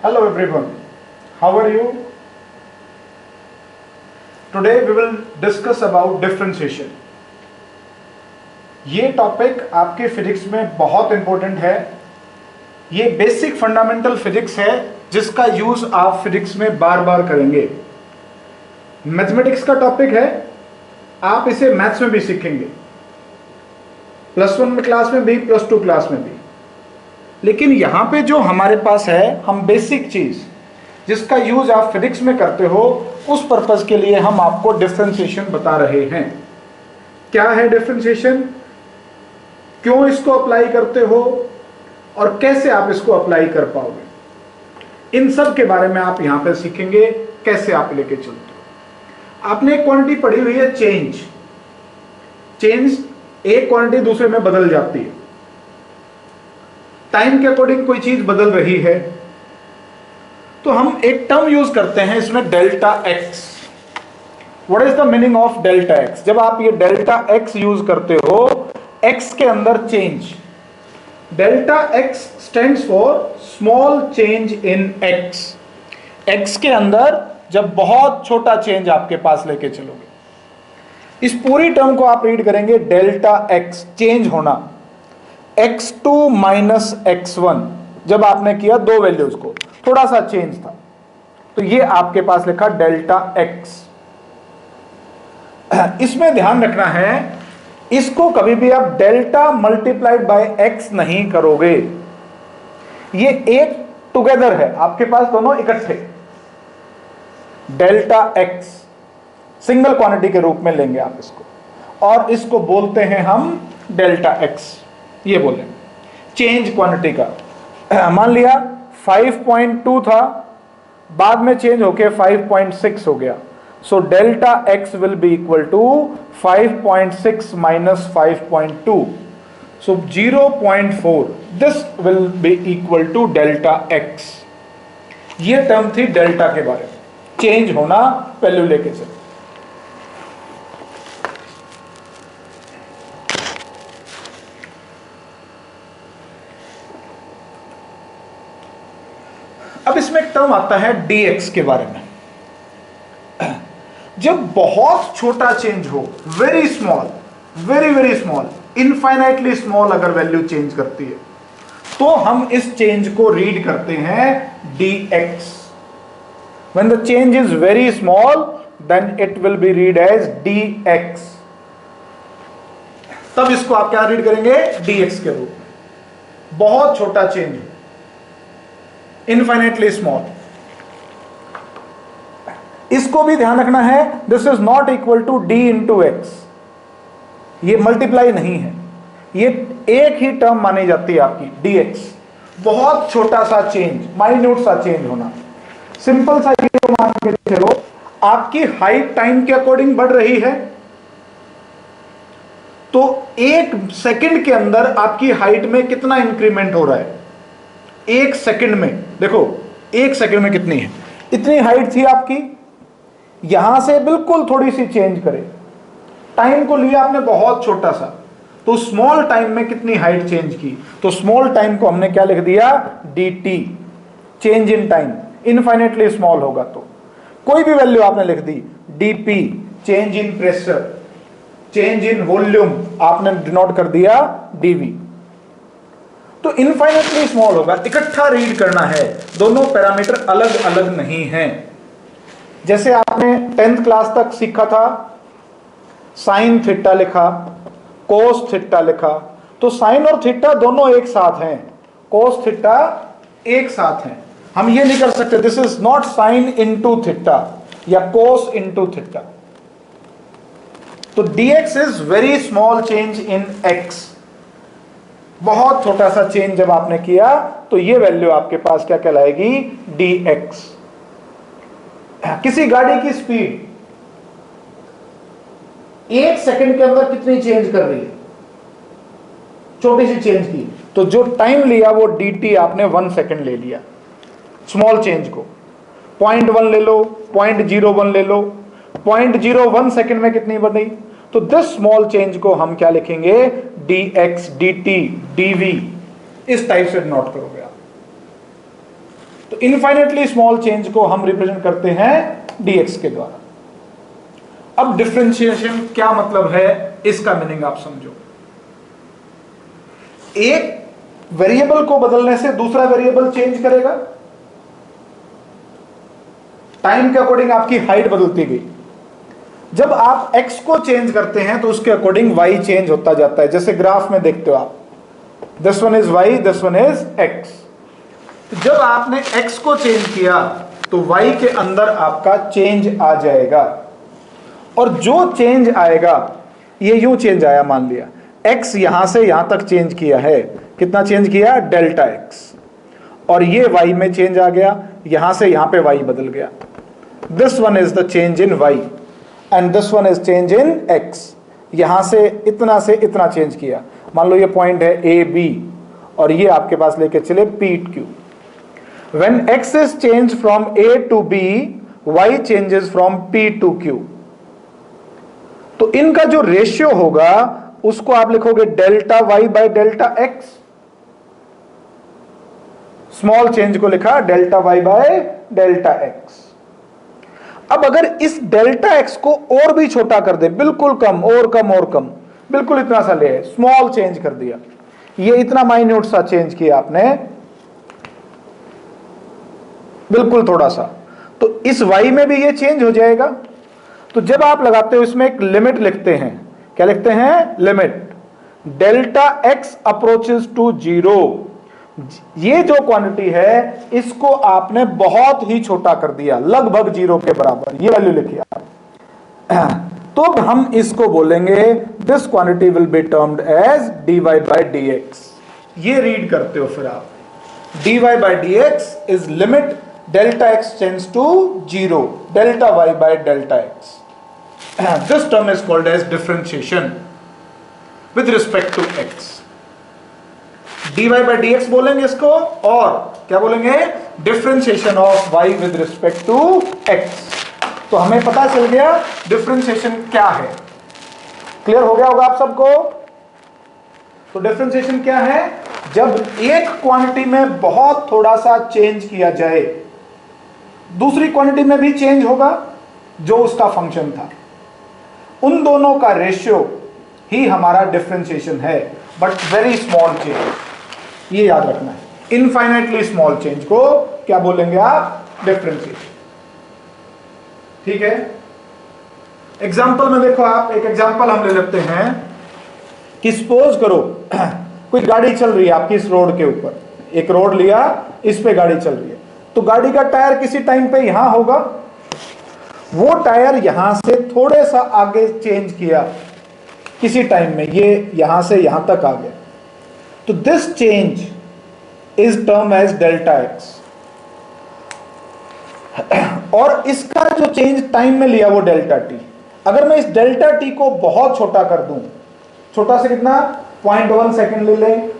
Hello everyone, how are you? Today we will discuss about differentiation. ये topic आपके physics में बहुत important है. ये बेसिक फंडामेंटल फिजिक्स है जिसका यूज आप फिजिक्स में बार बार करेंगे. मैथमेटिक्स का टॉपिक है, आप इसे मैथ्स में भी सीखेंगे, +1 में क्लास में भी, +2 क्लास में भी. लेकिन यहां पे जो हमारे पास है, हम बेसिक चीज जिसका यूज आप फिजिक्स में करते हो, उस पर्पस के लिए हम आपको डिफरेंशिएशन बता रहे हैं. क्या है डिफरेंशिएशन, क्यों इसको अप्लाई करते हो और कैसे आप इसको अप्लाई कर पाओगे, इन सब के बारे में आप यहां पे सीखेंगे. कैसे आप लेके चलते हो. आपने एक क्वांटिटी पढ़ी हुई है चेंज. एक क्वांटिटी दूसरे में बदल जाती है. टाइम के अकॉर्डिंग कोई चीज बदल रही है तो हम एक टर्म यूज करते हैं इसमें, delta x. What is the meaning of delta x. जब आप ये डेल्टा एक्स यूज करते हो, एक्स के अंदर change, delta x stands for small change in x. X के अंदर जब बहुत छोटा चेंज आपके पास लेके चलोगे, इस पूरी टर्म को आप रीड करेंगे डेल्टा एक्स, चेंज होना. x2 माइनस x1 जब आपने किया दो वैल्यूज को, थोड़ा सा चेंज था, तो ये आपके पास लिखा डेल्टा x. इसमें ध्यान रखना है, इसको कभी भी आप डेल्टा मल्टीप्लाइड बाय x नहीं करोगे. ये एक टुगेदर है, आपके पास दोनों इकट्ठे. डेल्टा x सिंगल क्वांटिटी के रूप में लेंगे आप इसको, और इसको बोलते हैं हम डेल्टा x. ये बोले चेंज क्वांटिटी का. मान लिया 5.2 था, बाद में चेंज होके 5.6 हो गया. So delta x will be equal to 5.6 minus 5.2, so 0.4. This will be equal to delta x. ये टर्म थी डेल्टा के बारे में, चेंज होना, वैल्यू लेके चलो. अब इसमें एक टर्म आता है dx के बारे में. जब बहुत छोटा चेंज हो, very small, very very small, infinitely small अगर वैल्यू चेंज करती है, तो हम इस चेंज को रीड करते हैं dx. When the change is very small, then it will be read as dx. तब इसको आप क्या रीड करेंगे, dx के रूप में. बहुत छोटा चेंज है, इनफाइनाइटली स्मॉल. इसको भी ध्यान रखना है, this is not equal to d into x. ये मल्टीप्लाई नहीं है, ये एक ही टर्म मानी जाती है आपकी dx. बहुत छोटा सा चेंज, माइन्यूट सा चेंज होना. सिंपल सा ये मान के चलो, आपकी हाइट टाइम के अकॉर्डिंग बढ़ रही है, तो एक सेकंड के अंदर आपकी हाइट में कितना इंक्रीमेंट हो रहा है. एक सेकंड में देखो, एक सेकंड में कितनी है. इतनी हाइट थी आपकी, यहां से बिल्कुल थोड़ी सी चेंज करे, टाइम को लिया आपने बहुत छोटा सा, तो स्मॉल टाइम में कितनी हाइट चेंज की, तो स्मॉल टाइम को हमने क्या लिख दिया, dt. Change in time infinitely small होगा तो कोई भी वैल्यू आपने लिख दी. dp change in pressure, change in volume आपने डिनोट कर दिया dv. तो इनफाइनेटली स्मॉल होगा. इकट्ठा रीड करना है, दोनों पैरामीटर अलग अलग नहीं हैं. जैसे आपने 10th क्लास तक सीखा था, साइन थीटा लिखा, कोस थीटा लिखा, तो साइन और थीटा दोनों एक साथ हैं, कोस थीटा एक साथ हैं. हम ये नहीं कर सकते this is not sine into theta या कोस इनटू थीटा. तो dx is very small change in x. बहुत छोटा सा चेंज जब आपने किया, तो ये वैल्यू आपके पास क्या कहलाएगी, dx. किसी गाड़ी की स्पीड एक सेकंड के अंदर कितनी चेंज कर रही है, छोटी सी चेंज की, तो जो टाइम लिया वो dt आपने 1 सेकंड ले लिया. स्मॉल चेंज को 0.1 ले लो, 0.01 ले लो, 0.01 सेकंड में कितनी बनी, तो दिस स्मॉल चेंज को हम क्या लिखेंगे, dx dt dv. इस टाइप से नोट करोगे आप. तो इनफाइनेटली स्मॉल चेंज को हम रिप्रेजेंट करते हैं dx के द्वारा। अब डिफरेंशिएशन क्या मतलब है, इसका मीनिंग आप समझो। एक वेरिएबल को बदलने से दूसरा वेरिएबल चेंज करेगा, टाइम के अकॉर्डिंग आपकी हाइट बदलती गई। जब आप x को चेंज करते हैं तो उसके अकॉर्डिंग y चेंज होता जाता है। जैसे ग्राफ में देखते हो आप, this one is y, this one is x। तो जब आपने x को चेंज किया तो y के अंदर आपका चेंज आ जाएगा, और जो चेंज आएगा ये यूं चेंज आया, मान लिया x यहां से यहां तक चेंज किया है, कितना चेंज किया, डेल्टा x, और ये y में चेंज आ गया, यहां से यहां पे y बदल गया। This one is the change in y and this one is change in x। यहां से इतना चेंज किया, मान लो ये पॉइंट है a b, और ये आपके पास लेके चले p q। When x is changed from a to b, y changes from p to q। तो इनका जो रेशियो होगा उसको आप लिखोगे delta y by delta x। Small change को लिखा delta y by delta x। अब अगर इस डेल्टा x को और भी छोटा कर दे, बिल्कुल कम और कम और कम, बिल्कुल इतना सा ले, स्मॉल चेंज कर दिया, ये इतना माइन्यूट सा चेंज किया आपने, बिल्कुल थोड़ा सा, तो इस y में भी ये चेंज हो जाएगा। तो जब आप लगाते हो इसमें एक लिमिट लिखते हैं, क्या लिखते हैं, limit delta x approaches to zero. ये जो क्वांटिटी है इसको आपने बहुत ही छोटा कर दिया, लगभग जीरो के बराबर, ये वैल्यू लिखिए आप। तो हम इसको बोलेंगे this quantity will be termed as dy by dx। ये रीड करते हो फिर आप, dy by dx is limit delta x tends to zero, delta y by delta x। This term is called as differentiation with respect to x। dy by dx बोलेंगे इसको, और क्या बोलेंगे, differentiation of y with respect to x। तो हमें पता चल गया डिफरेंशिएशन क्या है। क्लियर हो गया होगा आप सबको। तो डिफरेंशिएशन क्या है, जब एक क्वांटिटी में बहुत थोड़ा सा चेंज किया जाए, दूसरी क्वांटिटी में भी चेंज होगा जो उसका फंक्शन था, उन दोनों का रेशियो ही हमारा डिफरेंशिएशन है, बट वेरी स्मॉल चेंज, ये याद रखना है। इनफाइनाइटली स्मॉल चेंज को क्या बोलेंगे आप, डिफरेंशिएशन। ठीक है, एग्जाम्पल में देखो आप, एक एग्जाम्पल हम ले लेते हैं कि सपोज करो कोई गाड़ी चल रही है आपकी इस रोड के ऊपर, एक रोड लिया, इस पे गाड़ी चल रही है, तो गाड़ी का टायर किसी टाइम पे यहां होगा, वो टायर यहां से थोड़े सा आगे चेंज किया किसी टाइम में, ये यहां से यहां तक आ गया, तो this change is term as delta x। और इसका जो चेंज टाइम में लिया वो डेल्टा t। अगर मैं इस डेल्टा t को बहुत छोटा कर दूं, छोटा से कितना, 0.1 सेकंड ले लें,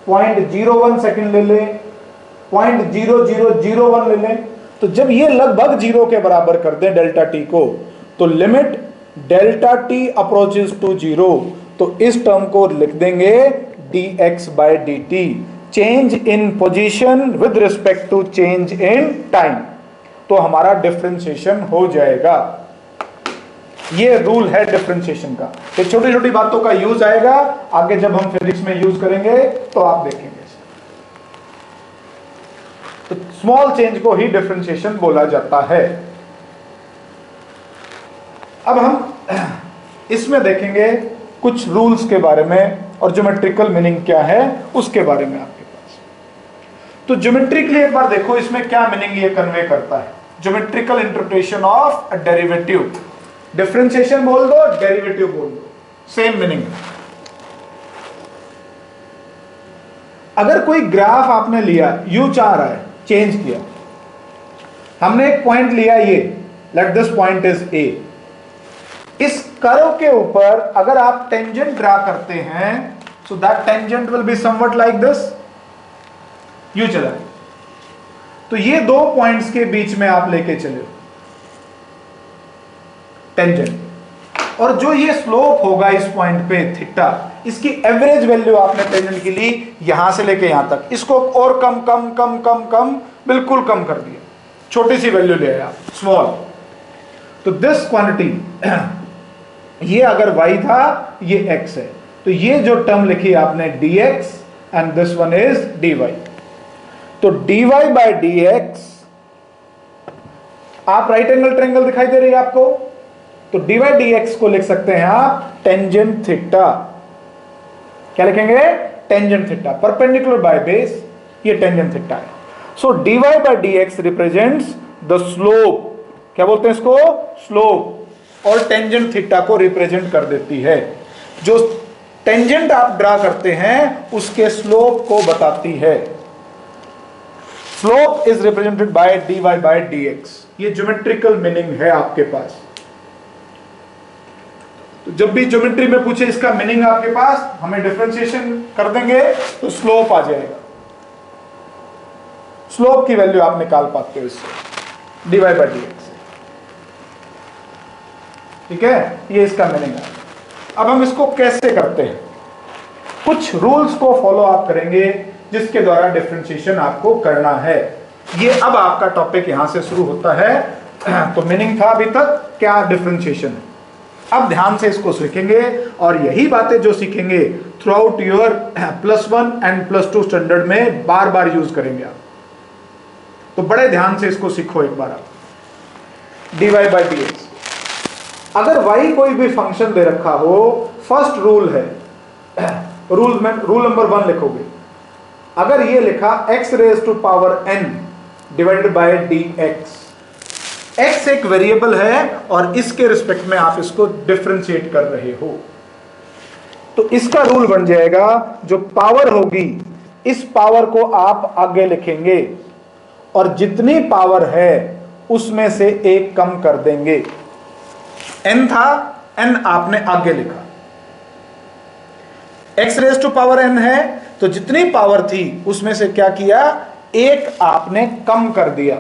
0.01 सेकंड ले लें, 0.0001 ले लें, तो जब ये लगभग जीरो के बराबर कर दें डेल्टा t को, तो limit delta t approaches to zero, तो इस टर्म को लिख देंगे dx by dt, change in position with respect to change in time, तो हमारा डिफरेंशिएशन हो जाएगा। ये रूल है डिफरेंशिएशन का। ये छोटी छोटी बातों का यूज आएगा आगे जब हम फिजिक्स में यूज करेंगे तो आप देखेंगे। तो स्मॉल चेंज को ही डिफरेंशिएशन बोला जाता है। अब हम इसमें देखेंगे कुछ रूल्स के बारे में और ज्योमेट्रिकल मीनिंग क्या है उसके बारे में आपके पास। तो ज्योमेट्रिकली एक बार देखो इसमें क्या मीनिंग ये कन्वे करता है। Geometrical interpretation of a derivative, differentiation बोल दो, डेरिवेटिव बोल दो, सेम मीनिंग। अगर कोई ग्राफ आपने लिया, यू चाह रहा है, चेंज किया, हमने एक पॉइंट लिया ये, let this point is a, इस कर्व के ऊपर अगर आप टेंजेंट ड्रा करते हैं, so that tangent will be somewhat like this, you चला। तो ये दो पॉइंट्स के बीच में आप लेके चले टेंजेंट, और जो ये स्लोप होगा इस पॉइंट पे थीटा, इसकी एवरेज वैल्यू आपने टेंजेंट की ली यहां से लेके यहां तक, इसको और कम कम कम कम कम बिल्कुल कम कर दिया, छोटी सी वैल्यू ले आया स्मॉल। तो दिस क्वांटिटी ये अगर y था ये x है, तो ये जो टर्म लिखी आपने dx and this one is dy। तो dy बाय dx, आप राइट एंगल ट्रायंगल दिखाई दे रही है आपको, तो dy dx को लिख सकते हैं आप टेंजेंट थीटा। क्या लिखेंगे? Tangent theta, perpendicular by base, ये टेंजेंट थीटा है। So dy by dx represents the slope, क्या बोलते हैं इसको? स्लोप, और टेंजेंट थीटा को रिप्रेजेंट कर देती है। जो टेंजेंट आप ड्रा करते हैं उसके स्लोप को बताती है। Slope is represented by dy by dx। ये ज्योमेट्रिकल मीनिंग है आपके पास। तो जब भी ज्योमेट्री में पूछे इसका मीनिंग आपके पास, हमें डिफरेंशिएशन कर देंगे तो स्लोप आ जाएगा। स्लोप की वैल्यू आप निकाल पाते हो इससे, dy बाय dx। ठीक है, ये इसका मीनिंग है। अब हम इसको कैसे करते हैं? कुछ रूल्स को फॉलो आप करेंगे जिसके द्वारा डिफरेंशिएशन आपको करना है। ये अब आपका टॉपिक यहां से शुरू होता है। तो मीनिंग था अभी तक क्या डिफरेंशिएशन है, अब ध्यान से इसको सीखेंगे और यही बातें जो सीखेंगे through out your +1 and +2 standard में बार बार यूज करेंगे आप। तो बड़े ध्यान से इसको सीखो एक बार आप। dy बाय dx, अगर y कोई भी फंक्शन दे रखा हो, फर्स्ट रूल है, रूल नंबर 1 लिखोगे। अगर ये लिखा x raise to power n divided by dx, x एक वेरिएबल है और इसके रिस्पेक्ट में आप इसको डिफरेंशिएट कर रहे हो, तो इसका रूल बन जाएगा, जो पावर होगी इस पावर को आप आगे लिखेंगे और जितनी पावर है उसमें से एक कम कर देंगे। n था, n आपने आगे लिखा, x raise to power n है, तो जितनी पावर थी उसमें से क्या किया, एक आपने कम कर दिया।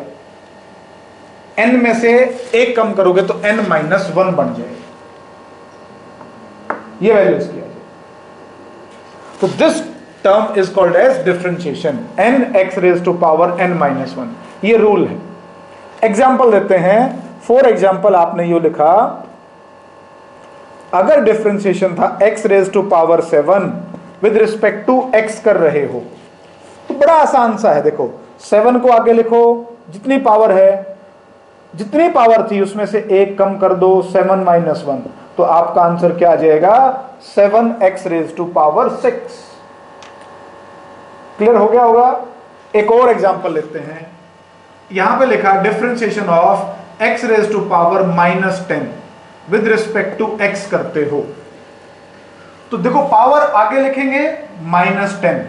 n में से एक कम करोगे तो n -1 बन जाएगा, ये वैल्यू इसकी आ जाएगी। तो this term is called as differentiation, n x raise to power n -1, ये रूल है। एग्जाम्पल देते हैं। फॉर एग्जाम्पल आपने यू लिखा, अगर डिफरेंशिएशन था x raise to power 7 with respect to x कर रहे हो, तो बड़ा आसान सा है। देखो 7 को आगे लिखो, जितनी पावर है, जितनी पावर थी उसमें से एक कम कर दो, 7 -1, तो आपका आंसर क्या आ जाएगा, 7x raise to power 6। Clear हो गया होगा। एक और एग्जांपल लेते हैं। यहां पे लिखा differentiation of x raise to power -10 with respect to x करते हो, तो देखो पावर आगे लिखेंगे -10,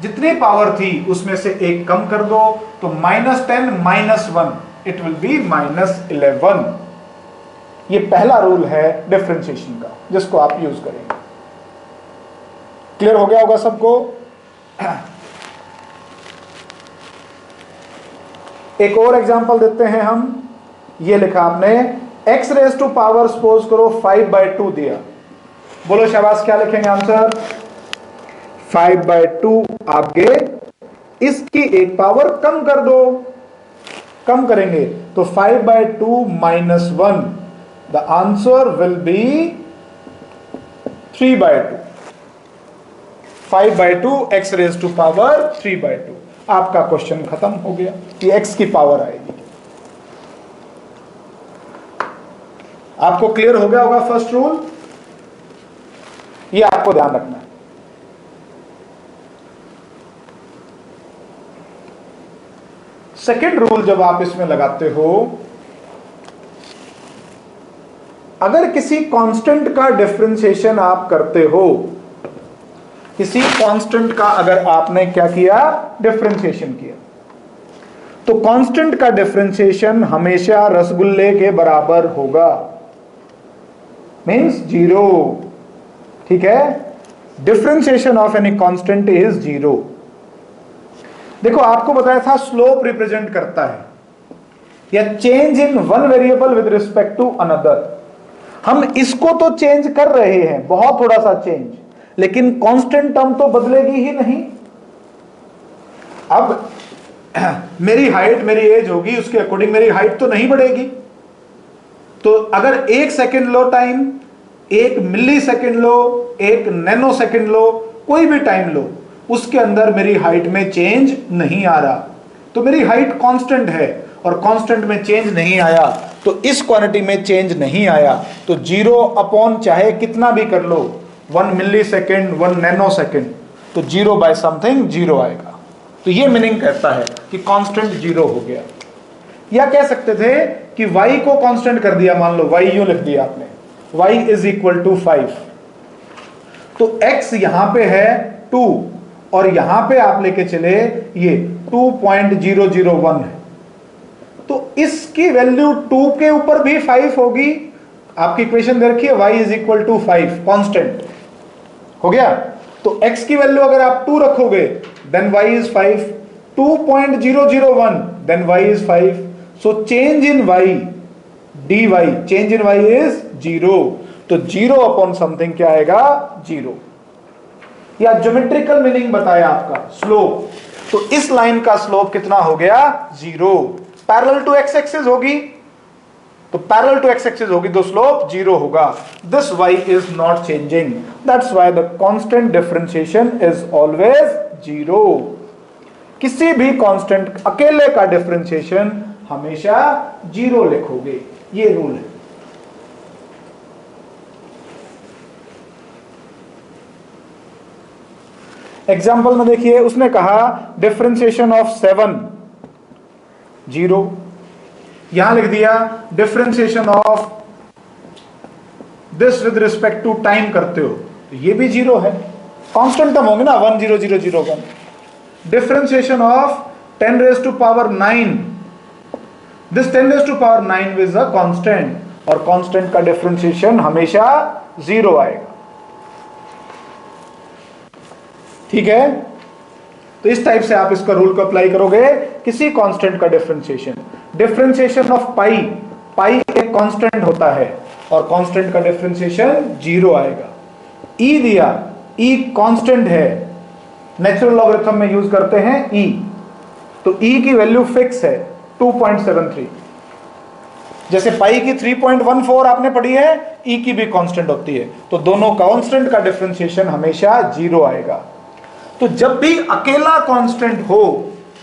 जितनी पावर थी उसमें से एक कम कर दो, तो -10 -1 इट विल बी -11। ये पहला रूल है डिफरेंशिएशन का, जिसको आप यूज करेंगे। क्लियर हो गया होगा सबको। एक और एग्जांपल देते हैं हम। ये लिखा आपने x raise to power, suppose करो 5/2 दिया, बोलो शाबाश, क्या लिखेंगे आंसर, 5/2 आगे इसकी एक पावर कम कर दो, कम करेंगे तो 5/2 -1, the answer will be 3/2। 5/2 x raise to power 3/2, आपका क्वेश्चन खत्म हो गया। ये x की पावर आएगी। आपको क्लियर हो गया होगा फर्स्ट रूल, ये आपको ध्यान रखना है। सेकेंड रूल जब आप इसमें लगाते हो, अगर किसी कांस्टेंट का डिफरेंशिएशन आप करते हो, किसी कांस्टेंट का अगर आपने क्या किया, डिफरेंशिएशन किया, तो कांस्टेंट का डिफरेंशिएशन हमेशा रसगुल्ले के बराबर होगा, मींस 0। ठीक है, differentiation of any constant is 0। देखो आपको बताया था स्लोप रिप्रेजेंट करता है या change in one variable with respect to another. हम इसको तो चेंज कर रहे हैं, बहुत थोड़ा सा चेंज, लेकिन कांस्टेंट टर्म तो बदलेगी ही नहीं। अब मेरी हाइट मेरी एज होगी, उसके अकॉर्डिंग मेरी हाइट तो नहीं बढ़ेगी। तो अगर 1 सेकेंड लो टाइम, 1 मिली सेकेंड लो, 1 नैनो सेकेंड लो, कोई भी टाइम लो, उसके अंदर मेरी हाइट में चेंज नहीं आ रहा, तो मेरी हाइट कांस्टेंट है और कांस्टेंट में चेंज नहीं आया, तो इस क्वांटिटी में चेंज नहीं आया, तो 0 अपॉन चाहे कितना भी कर लो, 1 मिली सेकेंड, 1 नैनो सेकेंड, तो 0 बाय समथिंग 0 आएगा। तो ये मीनिंग कहता है कि कांस्टेंट 0 हो गया। या कह सकते थे कि y को कांस्टेंट कर दिया, मान लो y यूं लिख दिया आपने, y इज इक्वल टू 5, तो x यहां पे है 2 और यहां पे आप लेके चले ये 2.001 है, तो इसकी वैल्यू 2 के ऊपर भी 5 होगी। आपकी इक्वेशन दे रखी है y is equal to 5 constant हो गया, तो x की वैल्यू अगर आप 2 रखोगे then y is 5, 2.001 then y is 5, so change in y dy, change in y is 0, तो 0 अपॉन समथिंग क्या आएगा, 0। या ज्योमेट्रिकल मीनिंग बताया आपका स्लोप, तो इस लाइन का स्लोप कितना हो गया, 0। पैरेलल टू एक्स एक्सिस होगी, तो पैरेलल टू एक्स एक्सिस होगी तो स्लोप 0 होगा। This y is not changing, that's why the constant differentiation is always 0। किसी भी कांस्टेंट अकेले का डिफरेंशिएशन हमेशा 0 लिखोगे, ये रूल है। एग्जाम्पल में देखिए, उसने कहा डिफरेंशिएशन ऑफ 7 0, यहां लिख दिया differentiation of this with respect to time करते हो, तो ये भी 0 है, कांस्टेंट टर्म होंगे ना, 1 0 0 0 1। Differentiation of 10 raised to power 9, this 10 raised to power 9 is a constant, और कांस्टेंट का डिफरेंशिएशन हमेशा 0 आएगा, ठीक है। तो इस टाइप से आप इसका रूल को अप्लाई करोगे किसी कांस्टेंट का डिफरेंशिएशन। डिफरेंशिएशन ऑफ पाई, पाई एक कांस्टेंट होता है और कांस्टेंट का डिफरेंशिएशन 0 आएगा। ई दिया, ई कांस्टेंट है, नेचुरल लॉगरिथम में यूज करते हैं ई, तो ई की वैल्यू फिक्स है 2.73, जैसे पाई की 3.14 आपने पढ़ी है, ई की भी कांस्टेंट होती है, तो दोनों कांस्टेंट का डिफरेंशिएशन हमेशा 0 आएगा। तो जब भी अकेला कांस्टेंट हो,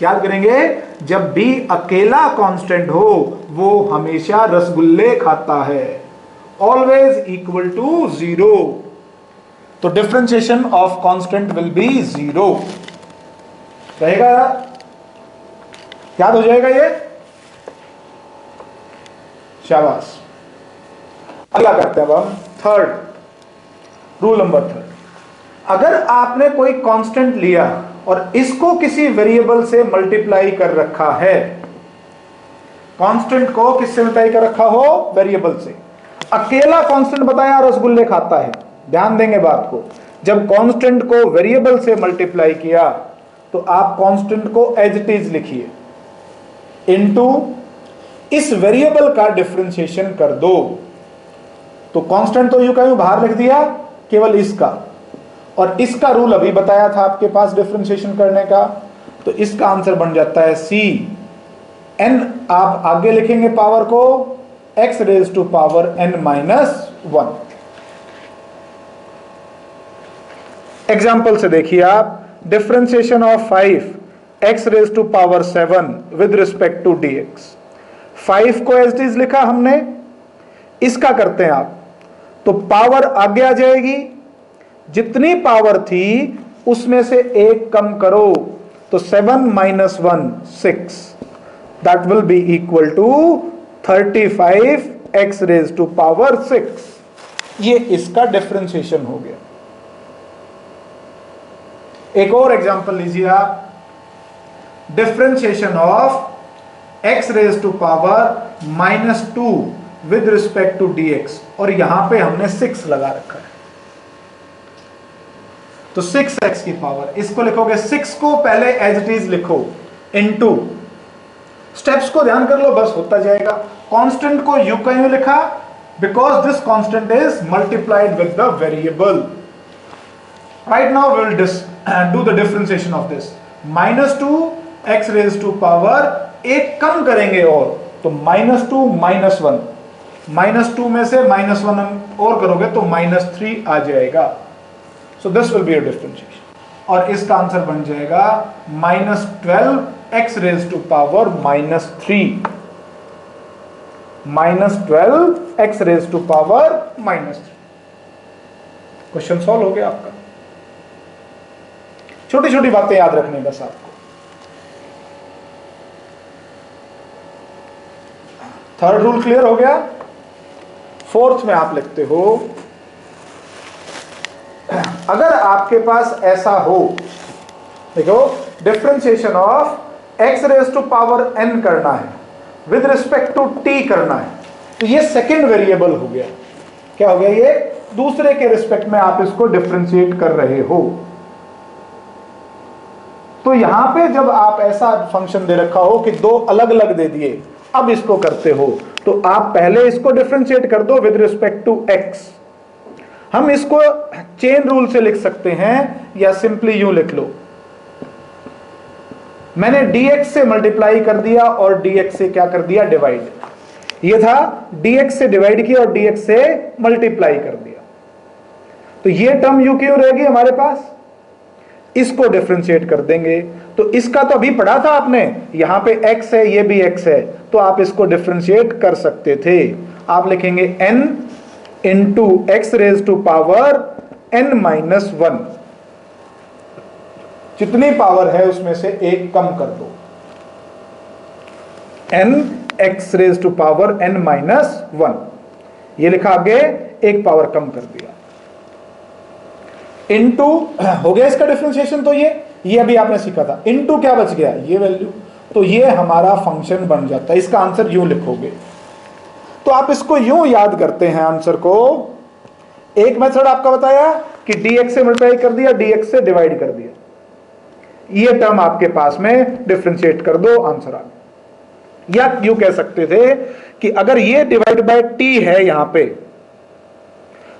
याद करेंगे, जब भी अकेला कांस्टेंट हो वो हमेशा रसगुल्ले खाता है, ऑलवेज इक्वल टू 0, तो differentiation of constant will be 0 रहेगा, याद हो जाएगा ये, शाबाश। अगला करते हैं अब हम थर्ड, रूल नंबर 3। अगर आपने कोई कांस्टेंट लिया और इसको किसी वेरिएबल से मल्टीप्लाई कर रखा है, कांस्टेंट को किससे मल्टीप्लाई कर रखा हो, वेरिएबल से। अकेला कांस्टेंट बताया रसगुल्ले खाता है, ध्यान देंगे बात को, जब कांस्टेंट को वेरिएबल से मल्टीप्लाई किया तो आप कांस्टेंट को एज इट इज लिखिए, इनटू इस वेरिएबल का डिफरेंशिएशन कर दो, तो कांस्टेंट तो यूं का यूं बाहर लिख दिया, केवल इसका, और इसका रूल अभी बताया था आपके पास डिफरेंशिएशन करने का, तो इसका आंसर बन जाता है सी एन, आप आगे लिखेंगे पावर को x raise to power n minus 1। Example से देखिए आप, differentiation of 5 x raise to power 7 with respect to dx। 5 को एज इट इज लिखा हमने, इसका करते हैं आप, तो पावर आगे आ जाएगी, जितनी पावर थी उसमें से एक कम करो, तो 7 minus 1 6, that will be equal to 35 x raise to power 6। ये इसका डिफरेंशिएशन हो गया। एक और एग्जांपल लीजिए आप, differentiation of x raise to power minus 2 with respect to dx, और यहां पे हमने 6 लगा रखा है, तो 6x की पावर, इसको लिखोगे 6 को पहले एज इट इज लिखो, इनटू, स्टेप्स को ध्यान कर लो, बस होता जाएगा। कांस्टेंट को यूं का यूं लिखा, because this constant is multiplied with the variable, Right now we will do the differentiation of this. -2 x raised to power, एक कम करेंगे और, तो -2 -1, -2 में से -1 और करोगे तो -3 आ जाएगा. So this will be a differentiation. और इसका आंसर बन जाएगा -12 x raised to power -3. -12 x raised to power -3. Question solve हो गया आपका. छोटी छोटी बातें याद रखनी बस आपको. थर्ड रूल क्लियर हो गया. फोर्थ में आप लिखते हो, अगर आपके पास ऐसा हो, देखो differentiation of x raise to power n करना है, विद रिस्पेक्ट टू t करना है, तो ये सेकंड वेरिएबल हो गया. क्या हो गया? ये दूसरे के रिस्पेक्ट में आप इसको डिफरेंशिएट कर रहे हो. तो यहां पे जब आप ऐसा फंक्शन दे रखा हो कि दो अलग अलग दे दिए, अब इसको करते हो, तो आप पहले इसको डिफरेंशिएट कर दो विद रिस्पेक्ट टू x. हम इसको चेन रूल से लिख सकते हैं या सिंपली यूं लिख लो, मैंने dx से मल्टीप्लाई कर दिया और dx से क्या कर दिया? डिवाइड. ये था dx से डिवाइड किया और dx से मल्टीप्लाई कर दिया. तो ये टर्म यू क्यों रहेगी हमारे पास? इसको डिफरेंशिएट कर देंगे. तो इसका तो अभी पढ़ा था आपने, यहां पे x है, ये भी x है, तो आप इसको डिफरेंशिएट कर सकते थे. आप लिखेंगे n into x raise to power n-1. जितनी पावर है उसमें से एक कम कर दो. n x raise to power n-1, ये लिखा आगे, एक पावर कम कर दिया. इनटू हो गया इसका डिफरेंशिएशन. तो ये अभी आपने सीखा था. इनटू क्या बच गया? ये वैल्यू. तो ये हमारा फंक्शन बन जाता है. इसका आंसर यूं लिखोगे. तो आप इसको यूं याद करते हैं आंसर को. एक मेथड आपका बताया कि dx से मल्टीप्लाई कर दिया, dx से डिवाइड कर दिया, ये टर्म आपके पास में डिफरेंशिएट कर दो, आंसर आ गया. या यूं कह सकते थे कि अगर ये डिवाइड बाय t है यहां पे,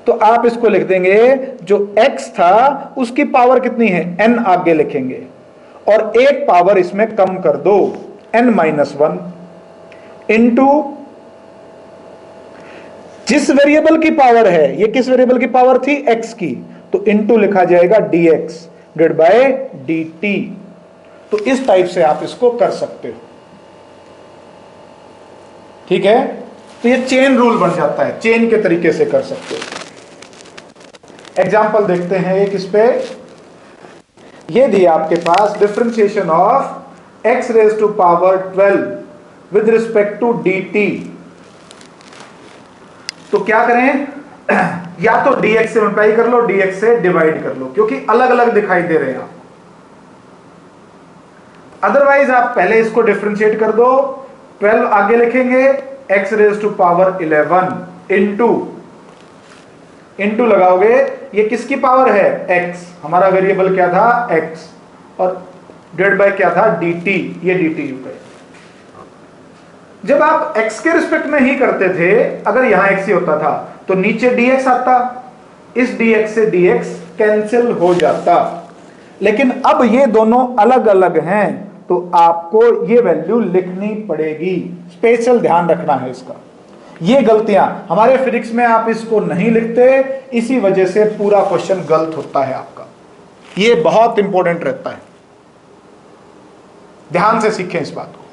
तो आप इसको लिख देंगे, जो x था उसकी पावर कितनी है? n आगे लिखेंगे और एक पावर इसमें कम कर दो, n-1 इंटू जिस वेरिएबल की पावर है, ये किस वेरिएबल की पावर थी? x की, तो इंटू लिखा जाएगा dx डिवाइड बाय dt. तो इस टाइप से आप इसको कर सकते हो. ठीक है? तो ये चेन रूल बन जाता है, चेन के तरीके से कर सकते हो. एग्जाम्पल देखते हैं एक इस पे. ये दिया आपके पास differentiation of x raise to power 12 with respect to dt. तो क्या करें? या तो dx से मल्टीप्लाई कर लो, dx से डिवाइड कर लो, क्योंकि अलग अलग दिखाई दे रहे हैं आप. अदरवाइज आप पहले इसको डिफरेंशिएट कर दो, 12 आगे लिखेंगे, x raise to power 11 into लगाओगे, ये किसकी पावर है? x. हमारा वेरिएबल क्या था? x. और डिवाइड बाय क्या था? dt. ये dt यू. जब आप x के रिस्पेक्ट में ही करते थे, अगर यहां x ही होता था तो नीचे dx आता, इस dx से dx कैंसिल हो जाता. लेकिन अब ये दोनों अलग अलग हैं, तो आपको ये वैल्यू लिखनी पड़ेगी. स्पेशल ध्यान रखना है इसका. ये गलतियां हमारे फिजिक्स में आप इसको नहीं लिखते, इसी वजह से पूरा क्वेश्चन गलत होता है आपका. ये बहुत इंपॉर्टेंट रहता है, ध्यान से सीखें इस बात को.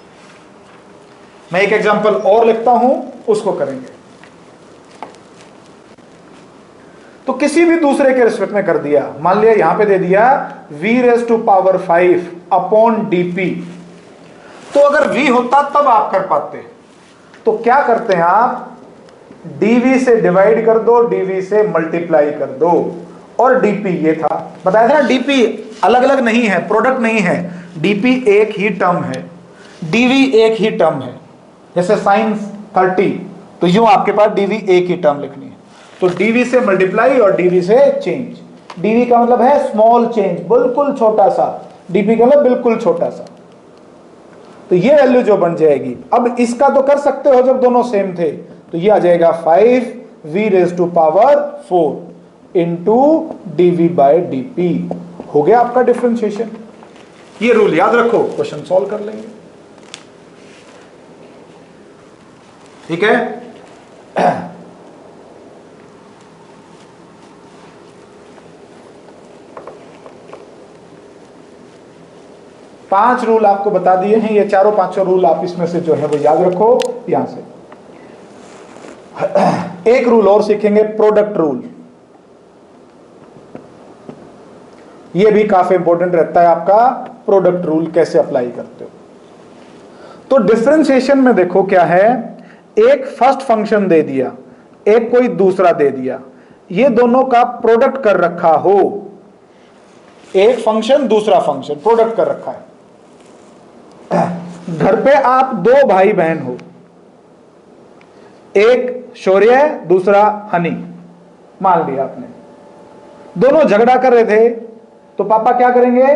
मैं एक एग्जांपल और लिखता हूं, उसको करेंगे. तो किसी भी दूसरे के रिस्पेक्ट में कर दिया, मान लिया यहां पे दे दिया v raise to power 5 upon dp. तो अगर v होता तब आप कर पाते. तो क्या करते हैं आप? dv से डिवाइड कर दो, dv से मल्टीप्लाई कर दो, और dp ये था, बताया था ना, dp अलग अलग नहीं है, प्रोडक्ट नहीं है. dp एक ही टर्म है, dv एक ही टर्म है. जैसे sin 30, तो यूं आपके पास dv एक ही टर्म लिखनी है. तो dv से मल्टीप्लाई और dv से चेंज. dv का मतलब है स्मॉल चेंज, बिल्कुल छोटा सा. dp का मतलब बिल्कुल छोटा सा. तो ये वैल्यू जो बन जाएगी, अब इसका तो कर सकते हो जब दोनों सेम थे, तो ये आ जाएगा 5 v raise to power 4. Into dv by dp. हो गया आपका डिफरेंशिएशन। ये रूल याद रखो, क्वेश्चन सॉल्व कर लेंगे। ठीक है। पांच रूल आपको बता दिए हैं, ये चारों पांचों रूल आप इसमें से जो है वो याद रखो यहां से। एक रूल और सीखेंगे, प्रोडक्ट रूल। ये भी काफी इंपॉर्टेंट रहता है आपका, प्रोडक्ट रूल कैसे अप्लाई करते हो। तो डिफरेंशिएशन में देखो क्या है, एक फर्स्ट फंक्शन दे दिया, एक कोई दूसरा दे दिया, ये दोनों का प्रोडक्ट कर रखा हो, एक फंक्शन दूसरा फंक्शन प्रोडक्ट कर रखा है। घर पे आप दो भाई बहन हो, एक शौर्य दूसरा हनी, मान लिया आपने। दोनों झगड़ा कर रहे थे, तो पापा क्या करेंगे,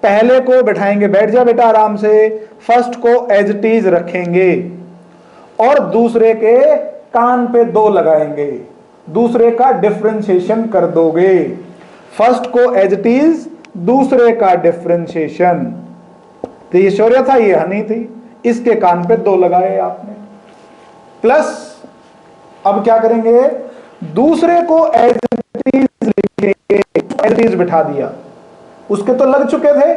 पहले को बैठाएंगे, बैठ जा बेटा आराम से, फर्स्ट को एज इट इज रखेंगे और दूसरे के कान पे दो लगाएंगे, दूसरे का डिफरेंशिएशन कर दोगे। फर्स्ट को एज इट इज, दूसरे का डिफरेंशिएशन। तो ये शौर्य था, ये हनी थी, इसके कान पे दो लगाए आपने। प्लस अब क्या करेंगे, दूसरे को एज इट इज लिखेंगे, एज इट इज बिठा दिया, उसके तो लग चुके थे,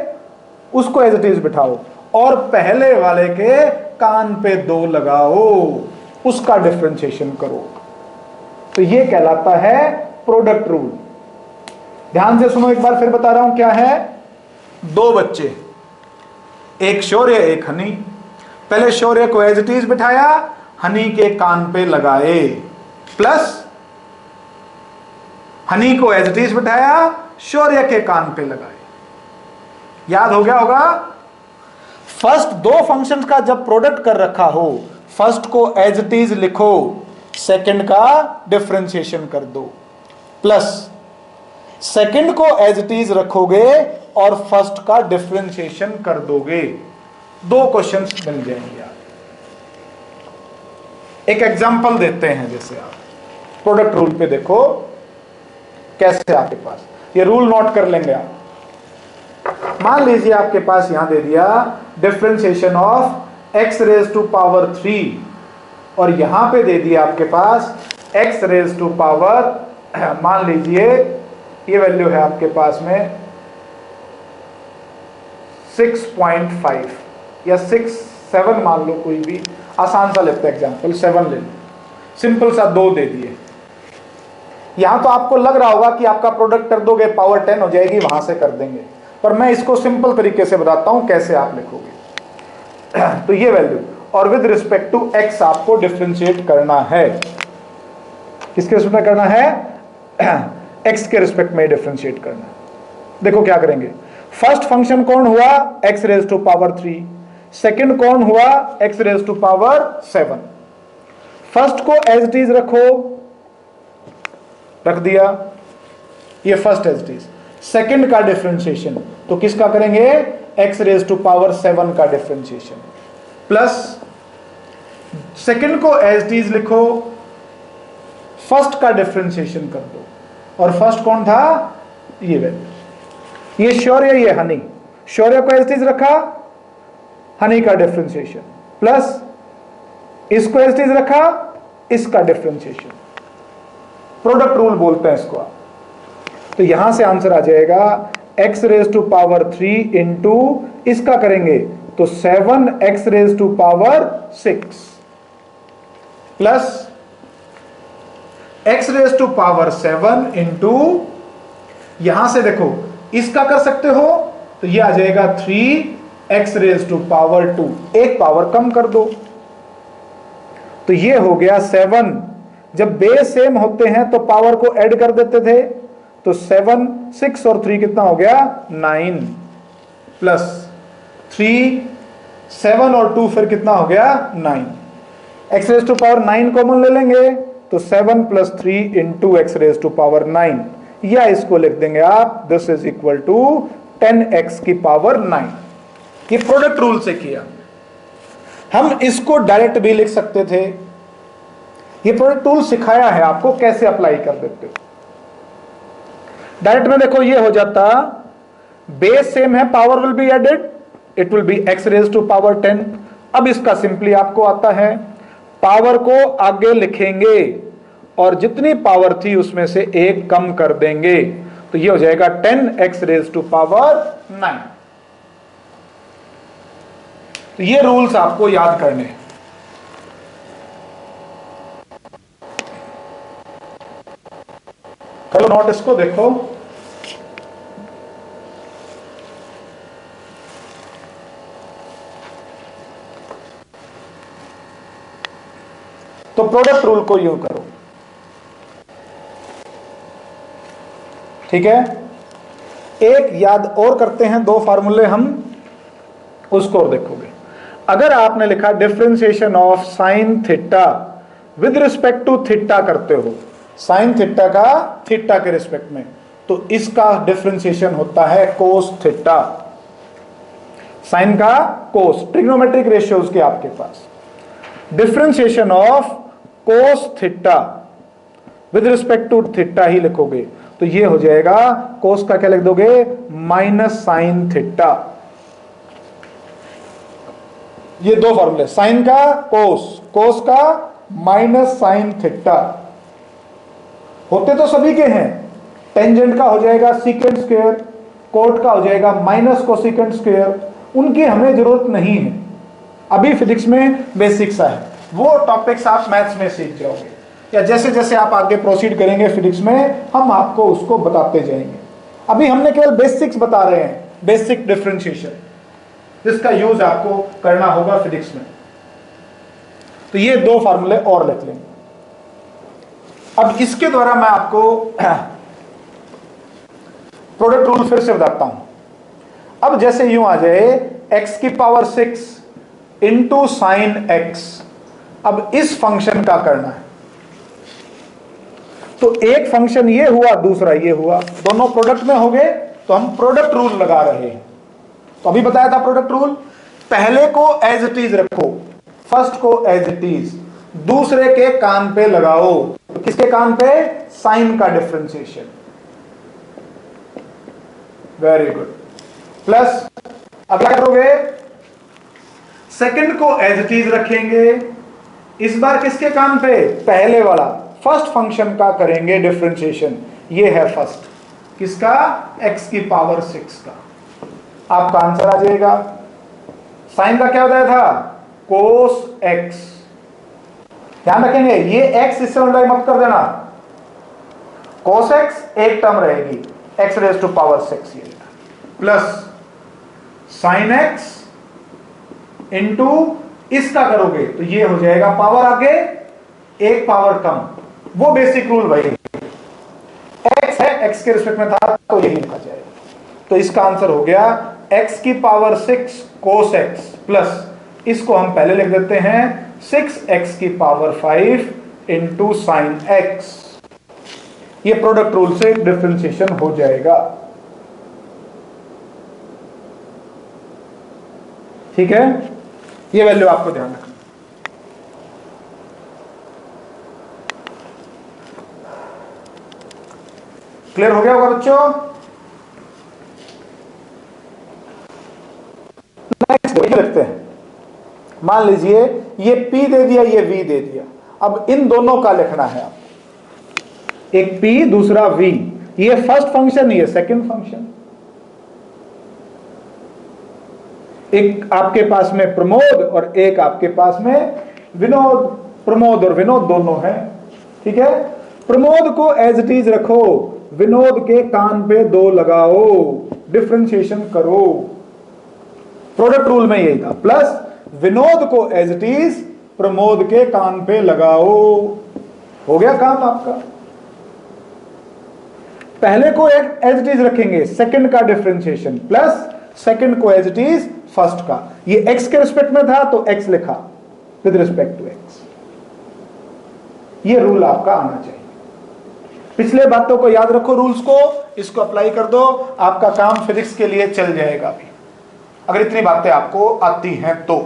उसको एज इट इज बिठाओ और पहले वाले के कान पे दो लगाओ, उसका डिफरेंशिएशन करो। तो ये कहलाता है प्रोडक्ट रूल। ध्यान से सुनो, एक बार फिर बता रहा हूं क्या है। दो बच्चे, एक शौर्य एक हनी, पहले शौर्य को एज इट इज बिठाया, हनी के कान पे लगाए, प्लस हनी को एज इट इज बिठाया, शौर्य के कान पे लगाए। याद हो गया होगा। फर्स्ट दो फंक्शंस का जब प्रोडक्ट कर रखा हो, फर्स्ट को एज इट इज लिखो, सेकंड का डिफरेंशिएशन कर दो, प्लस सेकंड को एज इट इज रखोगे और फर्स्ट का डिफरेंशिएशन कर दोगे। दो क्वेश्चंस मिल जाएंगे। आप एक एग्जांपल देते हैं, जैसे आप प्रोडक्ट रूल पे देखो कैसे आपके पास ये रूल नोट कर लेंगे आप। मान लीजिए आपके पास यहां दे दिया differentiation of x raise to power 3 और यहां पे दे दिया आपके पास x रेज टू पावर मान लीजिए ये वैल्यू है आपके पास में 6.5 या 7 मान लो, कोई भी आसान सा लेते हैं एग्जांपल, 7 ले लो, सिंपल सा दो दे दिए। यहां तो आपको लग रहा होगा कि आपका प्रोडक्ट कर दोगे पावर 10 हो जाएगी, वहां से कर देंगे, पर मैं इसको सिंपल तरीके से बताता हूं कैसे आप लिखोगे। तो ये वैल्यू और विद रिस्पेक्ट टू x आपको डिफरेंशिएट करना है। किसके रिस्पेक्ट में करना है, x के रिस्पेक्ट में डिफरेंशिएट करना है। देखो क्या करेंगे, फर्स्ट फंक्शन कौन हुआ, x raise to power 3, second कौन हुआ, x raise to power 7। First को एज इट इज रखो, रख दिया, ये first as it is. Second का डिफरेंशिएशन तो किसका करेंगे, x रेज टू पावर 7 का डिफरेंशिएशन, प्लस सेकंड को एज इट इज लिखो, फर्स्ट का डिफरेंशिएशन कर दो। और फर्स्ट कौन था, ये वैल्यू, ये शौर्य ये हनी, शौर्य को एज इट इज रखा, हनी का डिफरेंशिएशन, प्लस इसको एज इट इज रखा, इसका डिफरेंशिएशन। प्रोडक्ट रूल बोलते हैं इसको आप। तो यहां से आंसर आ जाएगा x raise to power 3 into इसका करेंगे तो 7x raise to power 6 plus x raise to power 7 into, यहां से देखो इसका कर सकते हो तो ये आ जाएगा 3x रेज टू पावर 2, एक पावर कम कर दो तो ये हो गया 7। जब बेस सेम होते हैं तो पावर को ऐड कर देते थे, तो 7 6 और 3 कितना हो गया 9, प्लस 3 7 और 2 फिर कितना हो गया 9। x raise to power 9 common ले लेंगे तो 7 plus 3 into x raise to power 9, या इसको लिख देंगे आप this is equal to 10x की पावर 9। ये प्रोडक्ट रूल से किया। हम इसको डायरेक्ट भी लिख सकते थे, ये प्रोडक्ट रूल सिखाया है आपको कैसे अप्लाई कर देते हो। डायरेक्ट में देखो ये हो जाता, बेस सेम है, power will be added, it will be x raise to power 10। अब इसका सिंपली आपको आता है, पावर को आगे लिखेंगे और जितनी पावर थी उसमें से एक कम कर देंगे, तो ये हो जाएगा 10x रेज टू पावर 9। तो ये रूल्स आपको याद करने हैं। चलो नोट इसको देखो, तो प्रोडक्ट रूल को यूं करो, ठीक है। एक याद और करते हैं, दो फार्मूले हम उसको और देखोगे। अगर आपने लिखा differentiation of sine theta with respect to theta करते हो, साइन थीटा का थीटा के रिस्पेक्ट में, तो इसका डिफरेंशिएशन होता है कोस थीटा। साइन का कोस, ट्रिग्नोमेट्रिक रेशियोज के आपके पास, differentiation of cos theta with respect to theta ही लिखोगे, तो ये हो जाएगा, कोस का क्या लिख दोगे, माइनस साइन थीटा। ये दो फॉर्मूले, साइन का कोस, कोस का माइनस साइन थीटा, होते तो सभी के हैं। टेंजेंट का हो जाएगा सीकेंट स्क्वायर, कोट का हो जाएगा माइनस कोसेकेंट स्क्वायर, उनकी हमें जरूरत नहीं है। अभी फिजिक्स में बेसिक्स है, वो टॉपिक्स आप मैथ्स में सीख जाओगे, या जैसे जैसे आप आगे प्रोसीड करेंगे फिजिक्स में हम आपको उसको बताते जाएंगे। अभी हमने केवल बेसिक्स बता रहे हैं, बेसिक डिफरेंशिएशन, जिसका यूज आपको करना होगा फिजिक्स में। तो ये दो फार्मूले और लिख लेंगे। अब इसके द्वारा मैं आपको प्रोडक्ट रूल फिर से बताता हूं। अब जैसे यूं आ जाए x की पावर 6 इंटू साइन x, अब इस फंक्शन का करना है, तो एक फंक्शन ये हुआ, दूसरा ये हुआ, दोनों प्रोडक्ट में हो गए, तो हम प्रोडक्ट रूल लगा रहे हैं। तो अभी बताया था प्रोडक्ट रूल, पहले को एज इट इज रखो, फर्स्ट को एज इट इज, दूसरे के कान पे लगाओ, तो किसके कान पे, साइन का डिफरेंशिएशन, वेरी गुड, प्लस अब क्या करोगे, सेकंड को एज इट इज रखेंगे, इस बार किसके कान पे, पहले वाला, फर्स्ट फंक्शन का करेंगे डिफरेंशिएशन, ये है फर्स्ट, किसका, x की पावर 6 का। आपका आंसर आ जाएगा, साइन का क्या बताया था, कोस x, ध्यान रखेंगे ये x इससे मल्टीप्लाई मत कर देना, कोस x एक टर्म रहेगी, x रेज टू पावर 6 ये प्लस साइन x इंटू इसका करोगे तो ये हो जाएगा, पावर आगे एक पावर कम, वो बेसिक रूल भाई, x है, x के रिस्पेक्ट में था तो यही लिखा जाएगा। तो इसका आंसर हो गया x की पावर 6 कोस x प्लस, इसको हम पहले लिख देते हैं 6x की पावर 5 इंटू साइन x। ये प्रोडक्ट रूल से डिफरेंशिएशन हो जाएगा, ठीक है। ये वैल्यू आपको ध्यान रखना। क्लियर हो गया होगा बच्चों। नेक्स्ट लिखते हैं, मान लीजिए ये P दे दिया, ये V दे दिया, अब इन दोनों का लिखना है आप, एक P दूसरा V, ये फर्स्ट फंक्शन, ये सेकंड फंक्शन, एक आपके पास में प्रमोद और एक आपके पास में विनोद, प्रमोद और विनोद दोनों हैं, ठीक है। प्रमोद को एज इट इज रखो, विनोद के कान पे 2 लगाओ, डिफरेंशिएशन करो, प्रोडक्ट रूल में यही था, प्लस विनोद को एज इट इज प्रमोद के कान पे लगाओ, हो गया काम आपका। पहले को एज इट इज रखेंगे, सेकंड का डिफरेंशिएशन प्लस सेकंड को एज इट इज फर्स्ट का, ये x के रिस्पेक्ट में था तो x लिखा विद रिस्पेक्ट टू x, ये रूल आपका आना चाहिए। पिछले बातों को याद रखो, रूल्स को, इसको अप्लाई कर दो, आपका काम फिजिक्स के लिए चल जाएगा अभी, अगर इतनी बातें आपको आती हैं तो।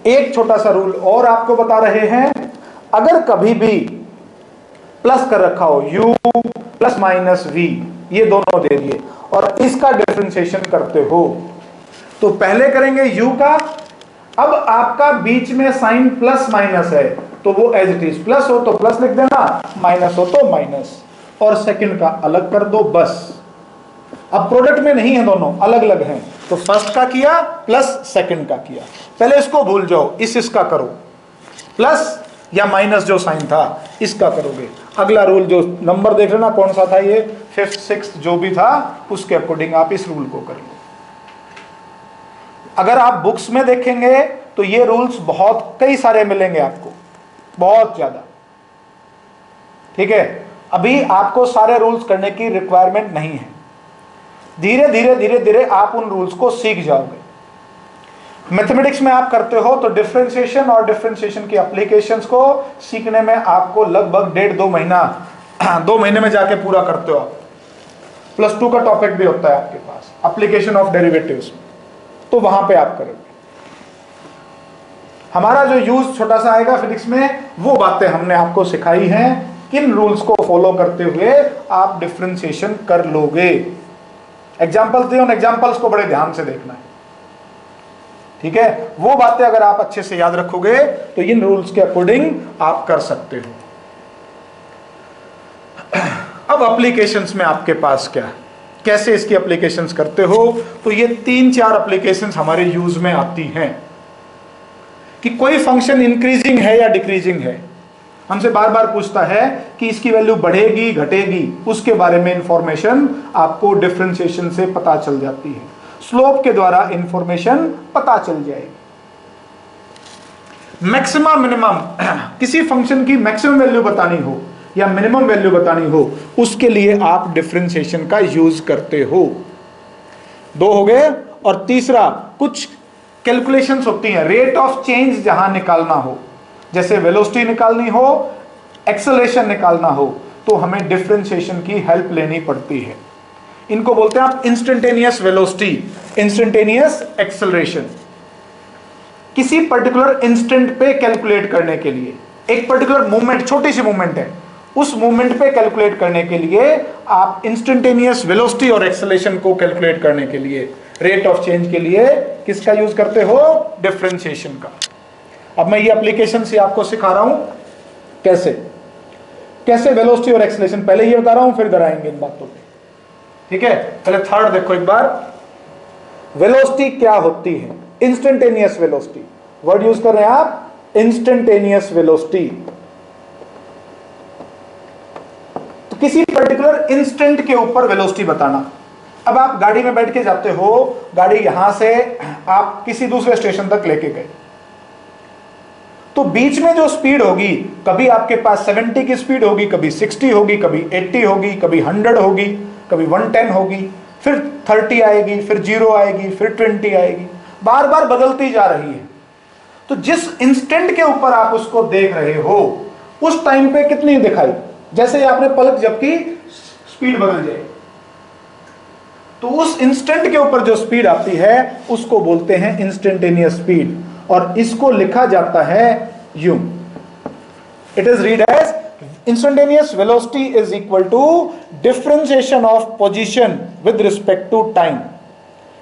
एक छोटा सा रूल और आपको बता रहे हैं, अगर कभी भी प्लस कर रखा हो u प्लस माइनस v, ये दोनों दे दिए और इसका डिफरेंशिएशन करते हो तो पहले करेंगे u का। अब आपका बीच में साइन प्लस माइनस है तो वो एज इट इज, प्लस हो तो प्लस लिख देना, माइनस हो तो माइनस, और सेकंड का अलग कर दो बस। अब प्रोडक्ट में नहीं है, दोनों अलग अलग हैं, तो फर्स्ट का किया प्लस सेकंड का किया। पहले इसको भूल जाओ, इसका करो, प्लस या माइनस जो साइन था इसका करोगे। अगला रूल जो नंबर देख रहे ना कौन सा था, ये फिफ्थ सिक्स्थ जो भी था उसके अकॉर्डिंग आप इस रूल को कर लो। अगर आप बुक्स में देखेंगे तो ये रूल्स बहुत कई सारे मिलेंगे आपको, बहुत ज्यादा। ठीक है, अभी आपको सारे रूल्स करने की रिक्वायरमेंट नहीं है, धीरे धीरे धीरे धीरे आप उन रूल्स को सीख जाओगे। मैथमेटिक्स में आप करते हो तो डिफरेंशिएशन और डिफरेंशिएशन की एप्लीकेशंस को सीखने में आपको लगभग 1.5-2 महीना 2 महीने में जाके पूरा करते हो आप। प्लस 2 का टॉपिक भी होता है आपके पास, एप्लीकेशन ऑफ डेरिवेटिव्स, तो वहां पे आप करोगे। हमारा जो यूज छोटा सा आएगा फिजिक्स में, वो बातें हमने आपको सिखाई हैं, किन रूल्स को फॉलो करते हुए आप डिफरेंशिएशन कर लोगे। एग्जाम्पल्स दिए, उन एग्जाम्पल्स को बड़े ध्यान से देखना है। ठीक है, वो बातें अगर आप अच्छे से याद रखोगे तो इन रूल्स के अकॉर्डिंग आप कर सकते हो। अब एप्लीकेशंस में आपके पास क्या है, कैसे इसकी एप्लीकेशंस करते हो, तो ये 3-4 एप्लीकेशंस हमारे यूज में आती हैं कि कोई फंक्शन इंक्रीजिंग है या डिक्रीजिंग है। हमसे बार बार पूछता है कि इसकी वैल्यू बढ़ेगी घटेगी, उसके बारे में इंफॉर्मेशन आपको डिफरेंशिएशन से पता चल जाती है, स्लोप के द्वारा इंफॉर्मेशन पता चल जाएगी। मैक्सिमम मिनिमम, किसी फंक्शन की मैक्सिमम वैल्यू बतानी हो या मिनिमम वैल्यू बतानी हो, उसके लिए आप डिफरेंशिएशन का यूज करते हो। 2 हो गए। और तीसरा, कुछ कैलकुलेशंस होती हैं, रेट ऑफ चेंज जहां निकालना हो, जैसे वेलोसिटी निकालनी हो, एक्सेलरेशन निकालना हो, तो हमें डिफरेंशिएशन की हेल्प लेनी पड़ती है। इनको बोलते हैं आप इंस्टेंटेनियस वेलोसिटी, इंस्टेंटेनियस एक्सेलरेशन। किसी पर्टिकुलर इंस्टेंट पे कैलकुलेट करने के लिए, एक पर्टिकुलर मूवमेंट, छोटी सी मूवमेंट है, उस मूवमेंट पे कैलकुलेट करने के लिए आप इंस्टेंटेनियस वेलोसिटी और एक्सेलरेशन को कैलकुलेट करने के लिए, रेट ऑफ चेंज के लिए किसका यूज करते हो, डिफरेंशिएशन का। अब मैं ये एप्लीकेशन से आपको सिखा रहा हूं कैसे कैसे वेलोसिटी और एक्सेलरेशन, पहले ये बता रहा हूं फिर कराएंगे इन बातों पे। ठीक है, पहले थर्ड देखो एक बार, वेलोसिटी क्या होती है, इंस्टेंटेनियस वेलोसिटी, वर्ड यूज कर रहे हैं आप, इंस्टेंटेनियस वेलोसिटी। तो किसी पर्टिकुलर इंस्टेंट के ऊपर वेलोसिटी बताना। अब आप गाड़ी में बैठ के जाते हो, गाड़ी यहां से आप किसी दूसरे स्टेशन तक लेके गए, तो बीच में जो स्पीड होगी, कभी आपके पास 70 की स्पीड होगी, कभी 60 होगी, कभी 80 होगी, कभी 100 होगी, कभी 110 होगी, फिर 30 आएगी, फिर 0 आएगी, फिर 20 आएगी, बार बार बदलती जा रही है। तो जिस इंस्टेंट के ऊपर आप उसको देख रहे हो, उस टाइम पे कितनी दिखाई, जैसे ही आपने पलक झपकी स्पीड बदल जाए, तो उस इंस्टेंट के ऊपर जो स्पीड आती है उसको बोलते हैं इंस्टेंटेनियस स्पीड, और इसको लिखा जाता है यूं, it is read as instantaneous velocity is equal to differentiation of position with respect to time,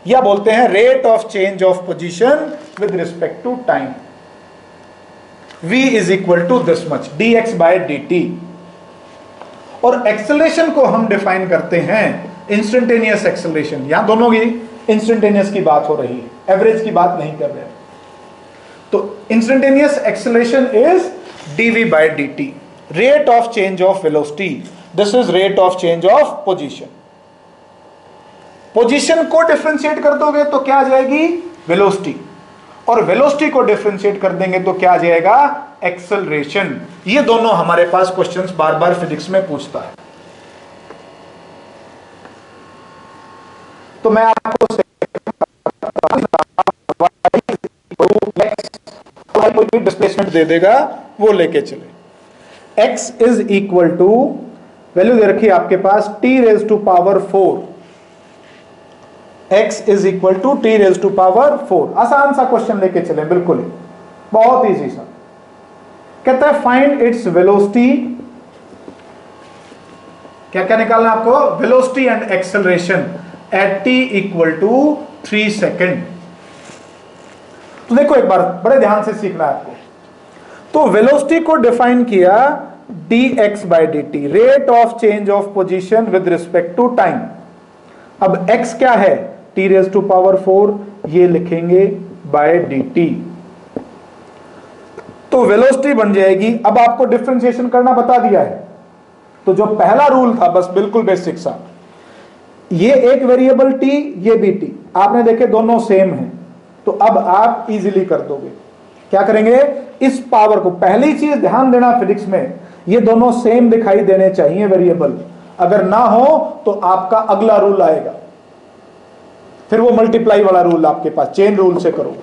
या बोलते हैं rate of change of position with respect to time। v is equal to this much dx by dt। और acceleration को हम define करते हैं instantaneous acceleration, यहां दोनों की इंस्टेंटेनियस की बात हो रही है, एवरेज की बात नहीं कर रहे हैं। तो instantaneous acceleration is dv by dt, rate of change of velocity, this is rate of change of position। Position को डिफरेंशिएट कर दोगे तो क्या आ जाएगी, वेलोसिटी, और वेलोसिटी को डिफरेंशिएट कर देंगे तो क्या आ जाएगा, एक्सेलरेशन। ये दोनों हमारे पास क्वेश्चंस बार बार फिजिक्स में पूछता है। तो मैं आपको कोई डिस्प्लेसमेंट दे देगा वो लेके चले। x is equal to, value दे रखी है आपके पास t raise to power 4, x is equal to t raise to power 4। आसान सा क्वेश्चन लेके चले, बिल्कुल बहुत इजी सा। कहता है फाइंड इट्स वेलोसिटी, क्या क्या निकालना है आपको? Velocity and acceleration at t equal to 3 second. तो देखो एक बार बड़े ध्यान से सीखना है आपको। तो वेलोसिटी को डिफाइन किया dx by dt, rate of change of position with respect to time. अब x क्या है? t रेज टू पावर 4, ये लिखेंगे बाय dt। तो वेलोसिटी बन जाएगी। अब आपको डिफरेंशिएशन करना बता दिया है, तो जो पहला रूल था बस बिल्कुल बेसिक सा, ये एक वेरिएबल t, ये भी t, आपने देखे दोनों सेम हैं, तो अब आप इजीली कर दोगे। क्या करेंगे? इस पावर को, पहली चीज ध्यान देना फिजिक्स में, ये दोनों सेम दिखाई देने चाहिए वेरिएबल। अगर ना हो तो आपका अगला रूल आएगा, फिर वो मल्टीप्लाई वाला रूल आपके पास, चेन रूल से करो।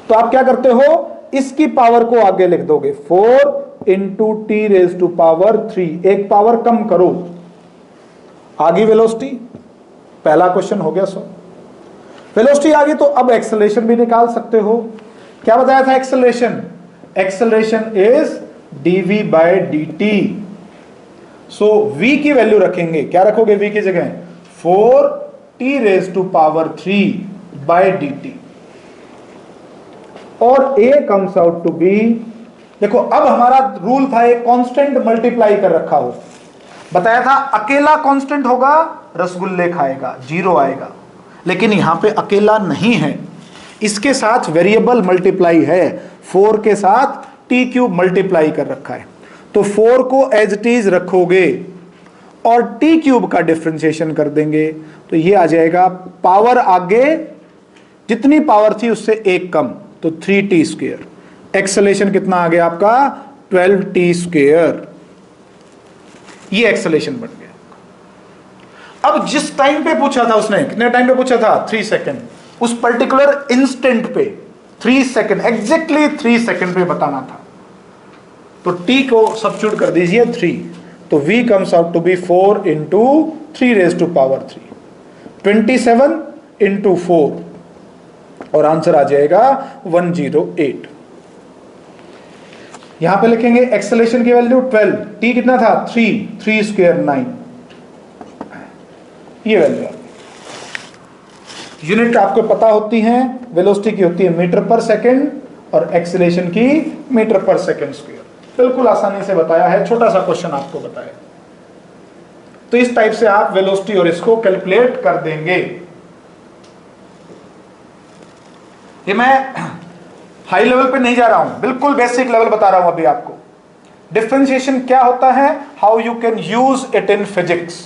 तो आप क्या करते हो? इसकी पावर को आगे लिख दोगे 4 into t raise to power 3, एक पावर कम करो, आगे वेलोसिटी। पहला क्वेश्चन हो गया। सो वेलोसिटी आ गई, तो अब एक्सेलरेशन भी निकाल सकते हो। क्या बताया था acceleration? Acceleration is dv by dt। So v की वैल्यू रखेंगे, क्या रखोगे v की जगह? 4t raise to power 3 by dt, और a comes out to be, देखो अब हमारा रूल था एक कांस्टेंट मल्टीप्लाई कर रखा हो, बताया था अकेला कांस्टेंट होगा रसगुल्ले खाएगा, 0 आएगा। लेकिन यहां पे अकेला नहीं है, इसके साथ वेरिएबल मल्टीप्लाई है, 4 के साथ टी क्यूब मल्टीप्लाई कर रखा है। तो 4 को एज इट इज रखोगे और टी क्यूब का डिफरेंशिएशन कर देंगे, तो ये आ जाएगा पावर आगे जितनी पावर थी उससे एक कम, तो 3t स्क्वायर। एक्सेलरेशन कितना आ गया आपका? 12t square. ये एक्सेलरेशन बन गया। अब जिस टाइम पे पूछा था उसने, कितने टाइम पे पूछा था? 3 सेकेंड। उस पर्टिकुलर इंस्टेंट पे 3 सेकेंड, एग्जैक्टली 3 सेकेंड पे बताना था, तो t को सब्स्टिट्यूट कर दीजिए 3, तो v comes out to be 4 into 3 raise to power 3, 27 into 4, और आंसर आ जाएगा 108। यहां पे लिखेंगे एक्सेलरेशन की वैल्यू 12, t कितना था? 3 स्क्वायर 9, ये वैल्यू। यूनिट आपको पता होती हैं, वेलोसिटी की होती है मीटर पर सेकेंड और एक्सेलरेशन की मीटर पर सेकेंड स्क्वायर। बिल्कुल आसानी से बताया है, छोटा सा क्वेश्चन आपको बताया। तो इस टाइप से आप वेलोसिटी और इसको कैलकुलेट कर देंगे। ये मैं हाई लेवल पे नहीं जा रहा हूं, बिल्कुल बेसिक लेवल बता रहा हूं अभी आपको। डिफरेंशिएशन क्या होता है, how you can use it in physics.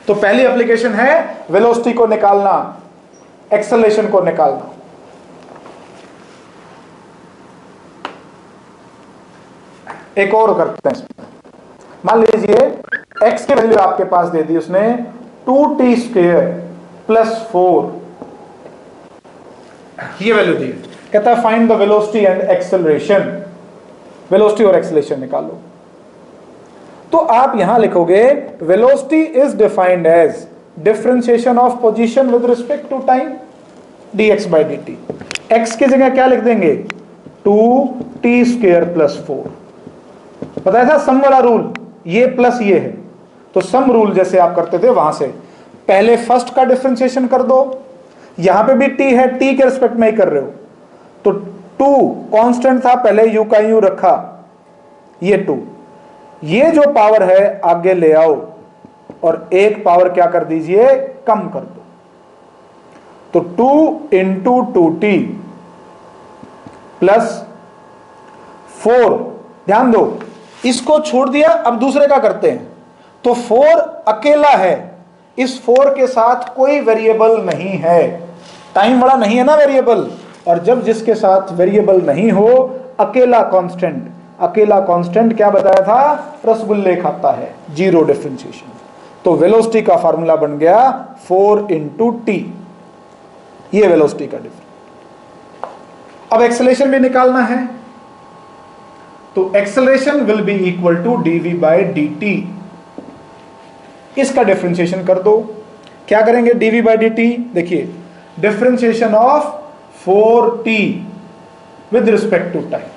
तो पहली एप्लीकेशन है वेलोसिटी को निकालना, एक्सेलरेशन को निकालना। एक और करते हैं। मान लीजिए x की वैल्यू आपके पास दे दी उसने 2t स्क्वायर प्लस 4, ये वैल्यू दी। कहता है find the velocity and acceleration, velocity और एक्सेलरेशन निकालो। तो आप यहां लिखोगे velocity is defined as differentiation of position with respect to time dx by dt। x की जगह क्या लिख देंगे? 2t square plus 4। बताया था सम वाला रूल, ये प्लस ये है, तो सम रूल जैसे आप करते थे वहां से पहले फर्स्ट का डिफरेंशिएशन कर दो। यहां पे भी t है, t के रिस्पेक्ट में ही कर रहे हो, तो 2 कांस्टेंट था, पहले u का u रखा, ये 2, ये जो पावर है आगे ले आओ और एक पावर क्या कर दीजिए? कम कर दो। तो 2 इंटू 2t प्लस 4, ध्यान दो इसको छोड़ दिया, अब दूसरे का करते हैं। तो 4 अकेला है, इस 4 के साथ कोई वेरिएबल नहीं है, टाइम वाला नहीं है ना वेरिएबल, और जब जिसके साथ वेरिएबल नहीं हो, अकेला कांस्टेंट, अकेला कांस्टेंट क्या बताया था? रसगुल्ले खाता है, 0 डिफरेंशिएशन। तो वेलोसिटी का फार्मूला बन गया 4 इंटू टी, ये वेलोसिटी का डिफरेंस। अब एक्सेलरेशन भी निकालना है, तो acceleration will be equal to dv by dt। इसका डिफरेंशिएशन कर दो। क्या करेंगे dv बाई dt? देखिए differentiation of 4t with respect to time.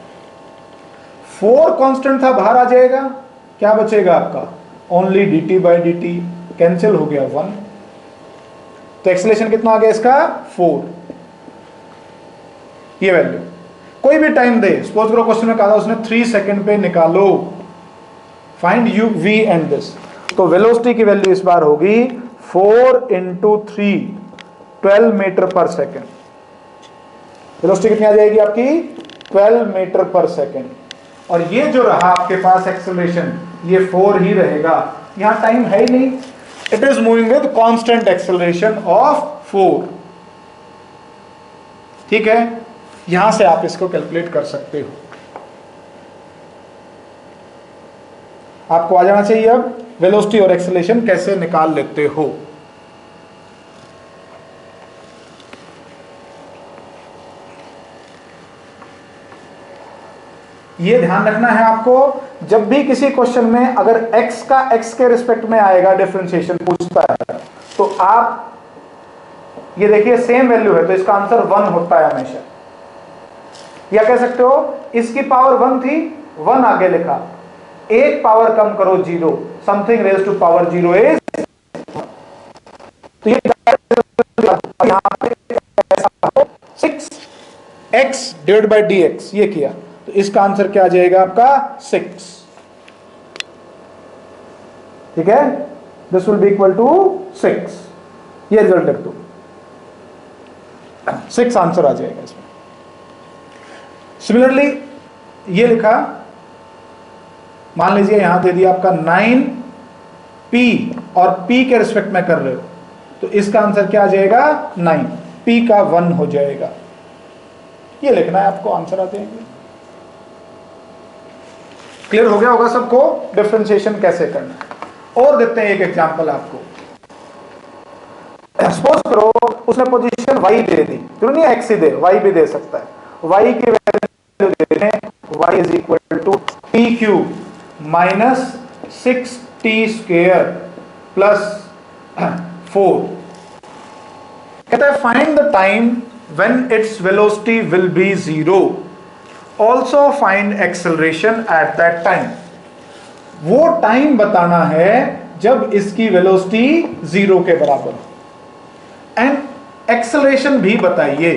4 constant था, बाहर आ जाएगा, क्या बचेगा आपका, only dt by dt, cancel हो गया 1। तो एक्सेलरेशन कितना आ गया इसका, 4। ये वैल्यू कोई भी टाइम दे, सपोज करो क्वेश्चन में कहा था उसने 3 सेकंड पे निकालो, find u v and this, तो वेलोसिटी की वैल्यू इस बार होगी 4 इंटू 3, 12 मीटर पर सेकेंड। वेलोसिटी कितनी आ जाएगी आपकी, 12 मीटर पर सेकेंड। और ये जो रहा आपके पास एक्सेलरेशन, ये 4 ही रहेगा, यहां टाइम है ही नहीं, it is moving with constant acceleration of 4। ठीक है, यहां से आप इसको कैलकुलेट कर सकते हो। आपको आ जाना चाहिए अब वेलोसिटी और एक्सेलरेशन कैसे निकाल लेते हो। ये ध्यान रखना है आपको, जब भी किसी क्वेश्चन में अगर x का x के रिस्पेक्ट में आएगा, डिफरेंशिएशन पूछता है, तो आप ये देखिए सेम वैल्यू है तो इसका आंसर 1 होता है हमेशा। या कह सकते हो इसकी पावर 1 थी, 1 आगे लिखा, एक पावर कम करो 0, something raise to power 0 is, तो ये यहां पे 6x डिवाइड बाय dx, ये किया तो इसका आंसर क्या आ जाएगा आपका 6। ठीक है, this will be equal to 6। ये रिजल्ट लिख दो, 6 आंसर आ जाएगा इसमें। सिमिलरली ये लिखा, मान लीजिए यहां दे दिया आपका 9p और p के रिस्पेक्ट में कर रहे हो, तो इसका आंसर क्या आ जाएगा 9, p का 1 हो जाएगा। ये लिखना है आपको, आंसर आ जाएंगे। क्लियर हो गया होगा सबको डिफरेंशिएशन कैसे करना है। और देते हैं एक एग्जांपल आपको। सपोज करो उसने पोजीशन y दे दी, जरूरी नहीं x ही दे, y भी दे सकता है। y की वैल्यू दे रहे हैं, y is equal to t cube minus 6t square plus 4। कहता है find the time when its velocity will be 0, also find acceleration at that time. वो टाइम बताना है जब इसकी वेलोसिटी 0 के बराबर हो, एंड एक्सेलरेशन भी बताइए।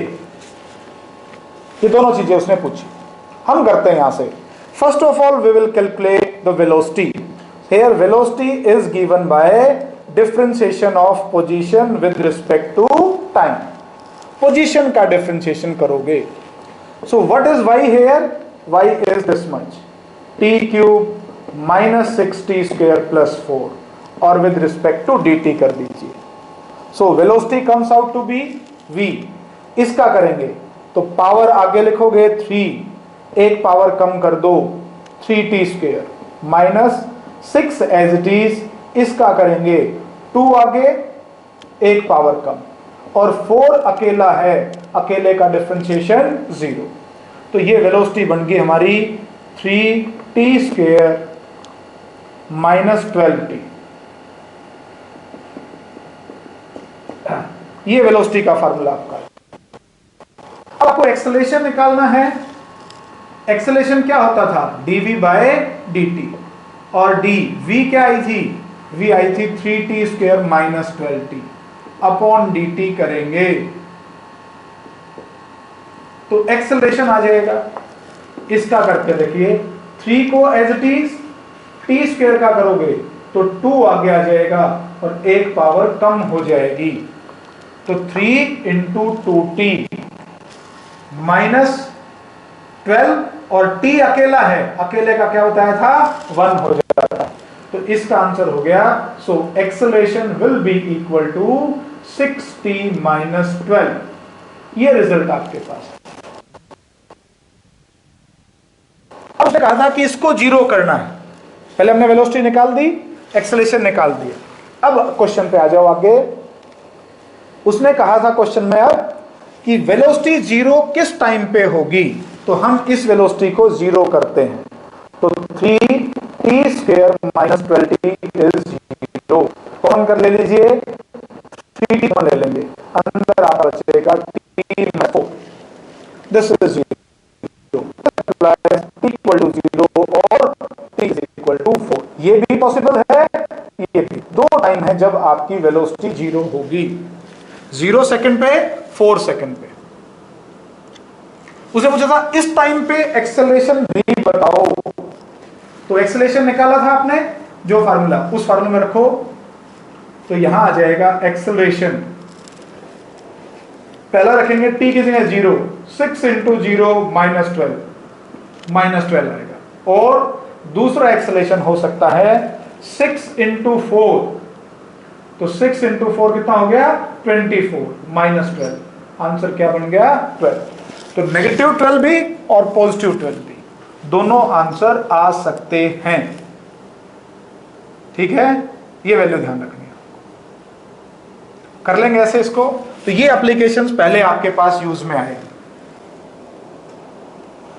ये दोनों चीजें उसने पूछी, हम करते हैं यहां से। First of all we will calculate the velocity. Here velocity is given by differentiation of position with respect to time. Position का डिफरेंशिएशन करोगे, so what is y here, y is this much, t cube minus 6t square plus 4, और with respect to dt कर दीजिए। so velocity comes out to be v। इसका करेंगे तो power आगे लिखोगे 3, एक पावर कम कर दो 3t square minus 6 as it is, इसका करेंगे 2 आगे एक पावर कम, और 4 अकेला है, अकेले का डिफरेंशिएशन 0। तो ये वेलोसिटी बन गई हमारी 3t स्क्वायर माइनस 12t। ये वेलोसिटी का फार्मूला आपका। अब आपको एक्सेलरेशन निकालना है। एक्सेलरेशन क्या होता था, dv बाय dt, और v क्या आई थी, v आई थी 3t square minus 12t upon dt करेंगे तो एक्सेलरेशन आ जाएगा। इसका करके देखिए, 3 को as it is t square का करोगे तो 2 आगे आ जाएगा और एक पावर कम हो जाएगी, तो 3 इंटू 2t माइनस 12, और t अकेला है, अकेले का क्या बताया था 1 हो जाता, तो इसका आंसर हो गया। So acceleration will be equal to 6t minus 12। ये रिजल्ट आपके पास। अब उसने कहा था कि इसको 0 करना है। पहले हमने वेलोसिटी निकाल दी, एक्सेलरेशन निकाल दिया। अब क्वेश्चन पे आ जाओ आगे। उसने कहा था क्वेश्चन में अब कि वेलोसिटी 0 किस टाइम पे होगी, तो हम इस वेलोसिटी को 0 करते हैं, तो 3t square minus 12t is 0। कौन कर ले लीजिए, 3t ले लेंगे, अंदर आ बचेगा t में 4, this is 0 equal to 0 possible है, ये भी। दो टाइम है जब आपकी वेलोसिटी 0 होगी, 0 सेकंड पे, 4 सेकंड पे। उसे पूछा था इस टाइम पे एक्सेलरेशन भी बताओ, तो एक्सेलरेशन निकाला था आपने जो फार्मूला, उस फार्मूला में रखो, तो यहां आ जाएगा एक्सेलरेशन। पहला रखेंगे t की जगह 0, 6 इंटू 0 -12 आएगा। और दूसरा एक्सेलरेशन हो सकता है 6 इंटू 4, तो 6 इंटू 4 कितना हो गया 24 -12, आंसर क्या बन गया 12। तो -12 भी और +12 भी दोनों आंसर आ सकते हैं, ठीक है। ये वैल्यू ध्यान रखनी है, कर लेंगे ऐसे इसको। तो ये एप्लीकेशंस पहले आपके पास यूज में आए।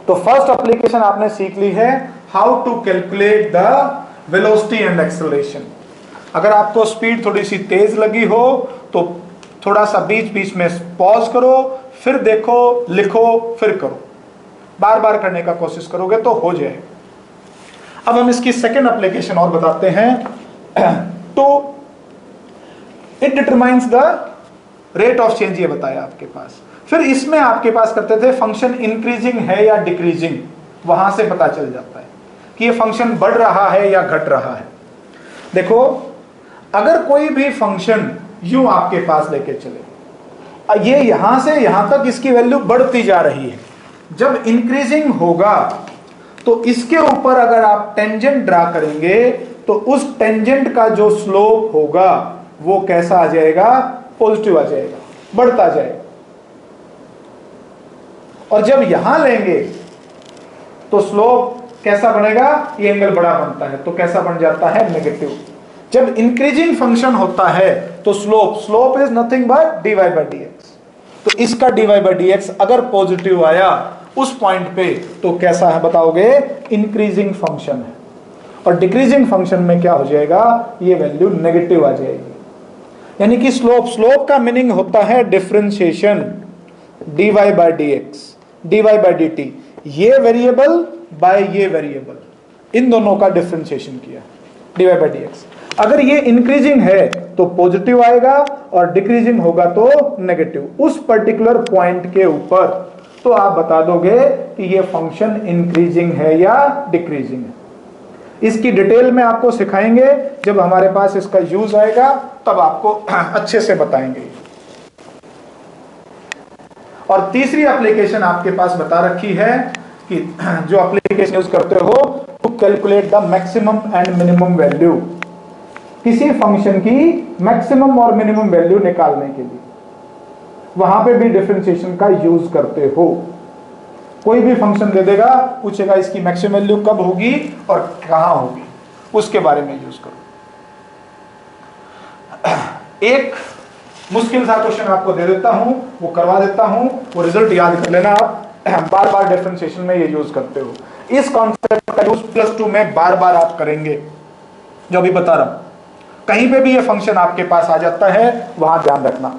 तो फर्स्ट एप्लीकेशन आपने सीख ली है, how to calculate the velocity and acceleration. अगर आपको स्पीड थोड़ी सी तेज लगी हो तो थोड़ा सा बीच बीच में पॉज करो, फिर देखो, लिखो, फिर करो, बार बार करने का कोशिश करोगे तो हो जाएगा। अब हम इसकी सेकंड एप्लीकेशन और बताते हैं। तो it determines the rate of change, ये बताया आपके पास। फिर इसमें आपके पास करते थे फंक्शन इंक्रीजिंग है या डिक्रीजिंग, वहां से पता चल जाता है कि ये फंक्शन बढ़ रहा है या घट रहा है। देखो, अगर कोई भी फंक्शन यूं आपके पास लेके चले, ये यहां से यहां तक इसकी वैल्यू बढ़ती जा रही है, जब इंक्रीजिंग होगा तो इसके ऊपर अगर आप टेंजेंट ड्रा करेंगे तो उस टेंजेंट का जो स्लोप होगा वो कैसा आ जाएगा, पॉजिटिव आ जाएगा, बढ़ता जाएगा। और जब यहां लेंगे तो स्लोप कैसा बनेगा, ये एंगल बड़ा बनता है तो कैसा बन जाता है, नेगेटिव। जब इंक्रीजिंग फंक्शन होता है तो slope is nothing but dy by dx। तो इसका dy by dx अगर पॉजिटिव आया उस पॉइंट पे तो कैसा है बताओगे, इंक्रीजिंग फंक्शन है। और डिक्रीजिंग फंक्शन में क्या हो जाएगा, ये वैल्यू नेगेटिव आ जाएगी। यानी कि स्लोप का मीनिंग होता है differentiation, dy by dx, dy by dt, ये वेरिएबल बाय ये वेरिएबल, इन दोनों का डिफरेंशिएशन किया, dy by dx। अगर ये इंक्रीजिंग है तो पॉजिटिव आएगा और डिक्रीजिंग होगा तो नेगेटिव, उस पर्टिकुलर पॉइंट के ऊपर। तो आप बता दोगे कि ये फंक्शन इंक्रीजिंग है या डिक्रीजिंग है। इसकी डिटेल में आपको सिखाएंगे, जब हमारे पास इसका यूज आएगा तब आपको अच्छे से बताएंगे। और तीसरी एप्लीकेशन आपके पास बता रखी है कि जो एप्लीकेशन यूज करते हो to calculate the maximum and minimum value, किसी फंक्शन की मैक्सिमम और मिनिमम वैल्यू निकालने के लिए, वहां पे भी डिफरेंशिएशन का यूज करते हो। कोई भी फंक्शन दे देगा, पूछेगा इसकी मैक्सिमम वैल्यू कब होगी और कहां होगी, उसके बारे में यूज करो। एक मुश्किल सा क्वेश्चन आपको दे देता हूं, वो करवा देता हूं, वो रिजल्ट याद कर लेना आप। बार बार डिफरेंशिएशन में ये यूज करते हो, इस कॉन्सेप्ट का यूज +2 में बार बार आप करेंगे, जो अभी बता रहा हूं। कहीं पे भी ये फंक्शन आपके पास आ जाता है, वहां ध्यान रखना।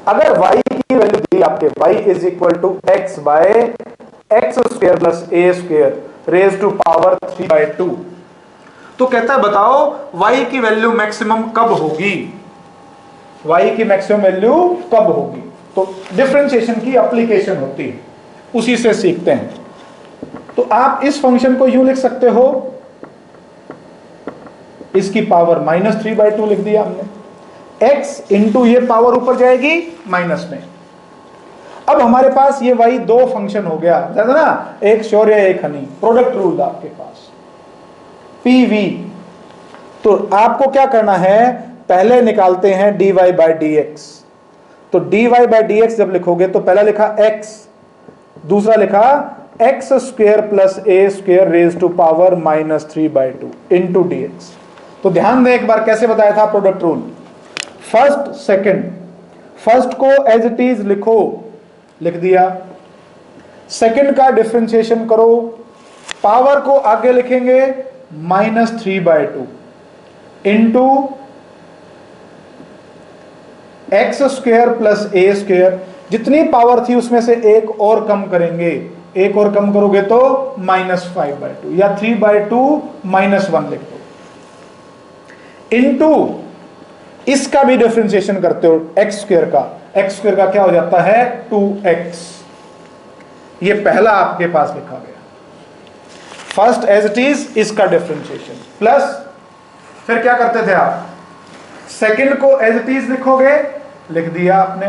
अगर y की वैल्यू दी आपके, y is equal to x by x square plus a square raise to power 3/2, तो कहता है बताओ y की वैल्यू मैक्सिमम कब होगी, y की मैक्सिमम वैल्यू कब होगी। तो डिफरेंशिएशन की एप्लीकेशन होती है, उसी से सीखते हैं। तो आप इस फंक्शन को यूं लिख सकते हो, इसकी पावर -3/2 लिख दिया हमने, x इंटू ये पावर ऊपर जाएगी माइनस में। अब हमारे पास ये y दो फंक्शन हो गया, ज्यादा ना, एक श्योर या एक हनी, प्रोडक्ट रूल था आपके पास, PV। तो आपको क्या करना है, पहले निकालते हैं dy by dx। तो dy by dx जब लिखोगे तो पहला लिखा x, दूसरा लिखा x square plus a square raise to power -3/2 into dx। तो ध्यान दें एक बार कैसे बताया था product rule, first second, first को एज इट इज लिखो, लिख दिया, सेकंड का डिफरेंशिएशन करो, पावर को आगे लिखेंगे -3/2 into x square plus a square, जितनी पावर थी उसमें से एक और कम करेंगे, एक और कम करोगे तो -5/2 या 3/2 -1 लिख दो। इनटू इसका भी डिफरेंशिएशन करते हो एक्स स्क्वायर का, एक्स स्क्वायर का क्या हो जाता है 2x। ये पहला आपके पास लिखा गया फर्स्ट एज इट इज, इसका डिफरेंशिएशन प्लस फिर क्या करते थे आप, सेकंड को एज इट इज लिखोगे, लिख दिया आपने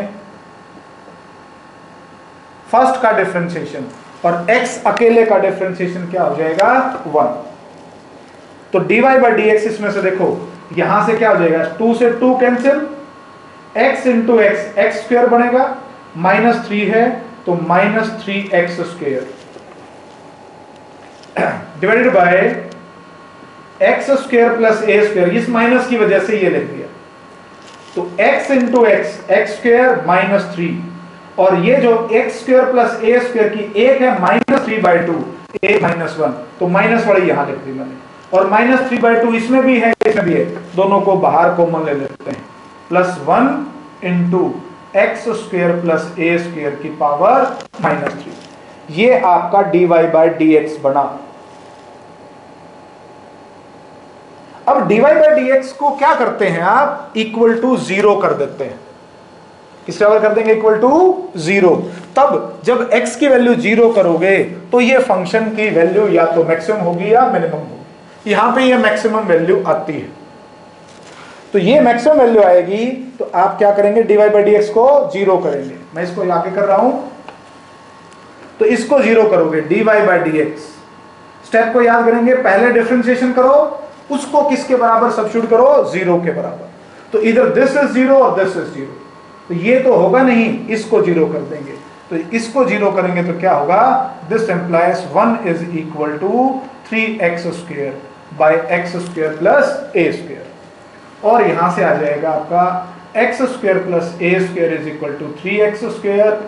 फर्स्ट का डिफरेंशिएशन, और x अकेले का डिफरेंशिएशन क्या हो जाएगा 1। तो dy बाई डी एक्स, इसमें से देखो यहां से क्या हो जाएगा 2 से 2 cancel, x into x x square बनेगा, -3 है तो -3x square divided by x square plus a square, इस माइनस की वजह से ये लिख दिया। तो x into x x square -3, और ये जो x square plus a square की एक है -3/2, a -1, तो माइनस वाली यहां लिख दी मैंने, और -3/2 इसमें भी है इसमें भी है, दोनों को बाहर कॉमन ले लेते हैं, +1 into x square plus a square की पावर -3। ये आपका dy बाई डी एक्स बना। अब dy बाई डी एक्स को क्या करते हैं आप, इक्वल टू 0 कर देते हैं। किस बराबर कर देंगे, इक्वल टू 0। तब जब x की वैल्यू 0 करोगे तो ये फंक्शन की वैल्यू या तो मैक्सिमम होगी या मिनिमम होगी। यहां पे ये मैक्सिमम वैल्यू आती है, तो ये मैक्सिमम वैल्यू आएगी, तो आप क्या करेंगे, dy बाई डी एक्स को 0 करेंगे। मैं इसको आगे कर रहा हूं, तो इसको 0 करोगे dy by D x. Step को याद करेंगे, पहले डिफरेंशिएशन करो, उसको किसके बराबर सब्स्टिट्यूट करो, 0 के बराबर। तो इधर दिस इज 0 और दिस इज 0, तो ये तो होगा नहीं, इसको 0 कर देंगे। तो इसको 0 करेंगे तो क्या होगा, this implies 1 is equal to 3x square by x square plus a square, और यहां से आ जाएगा आपका x square plus a square is equal to 3x square,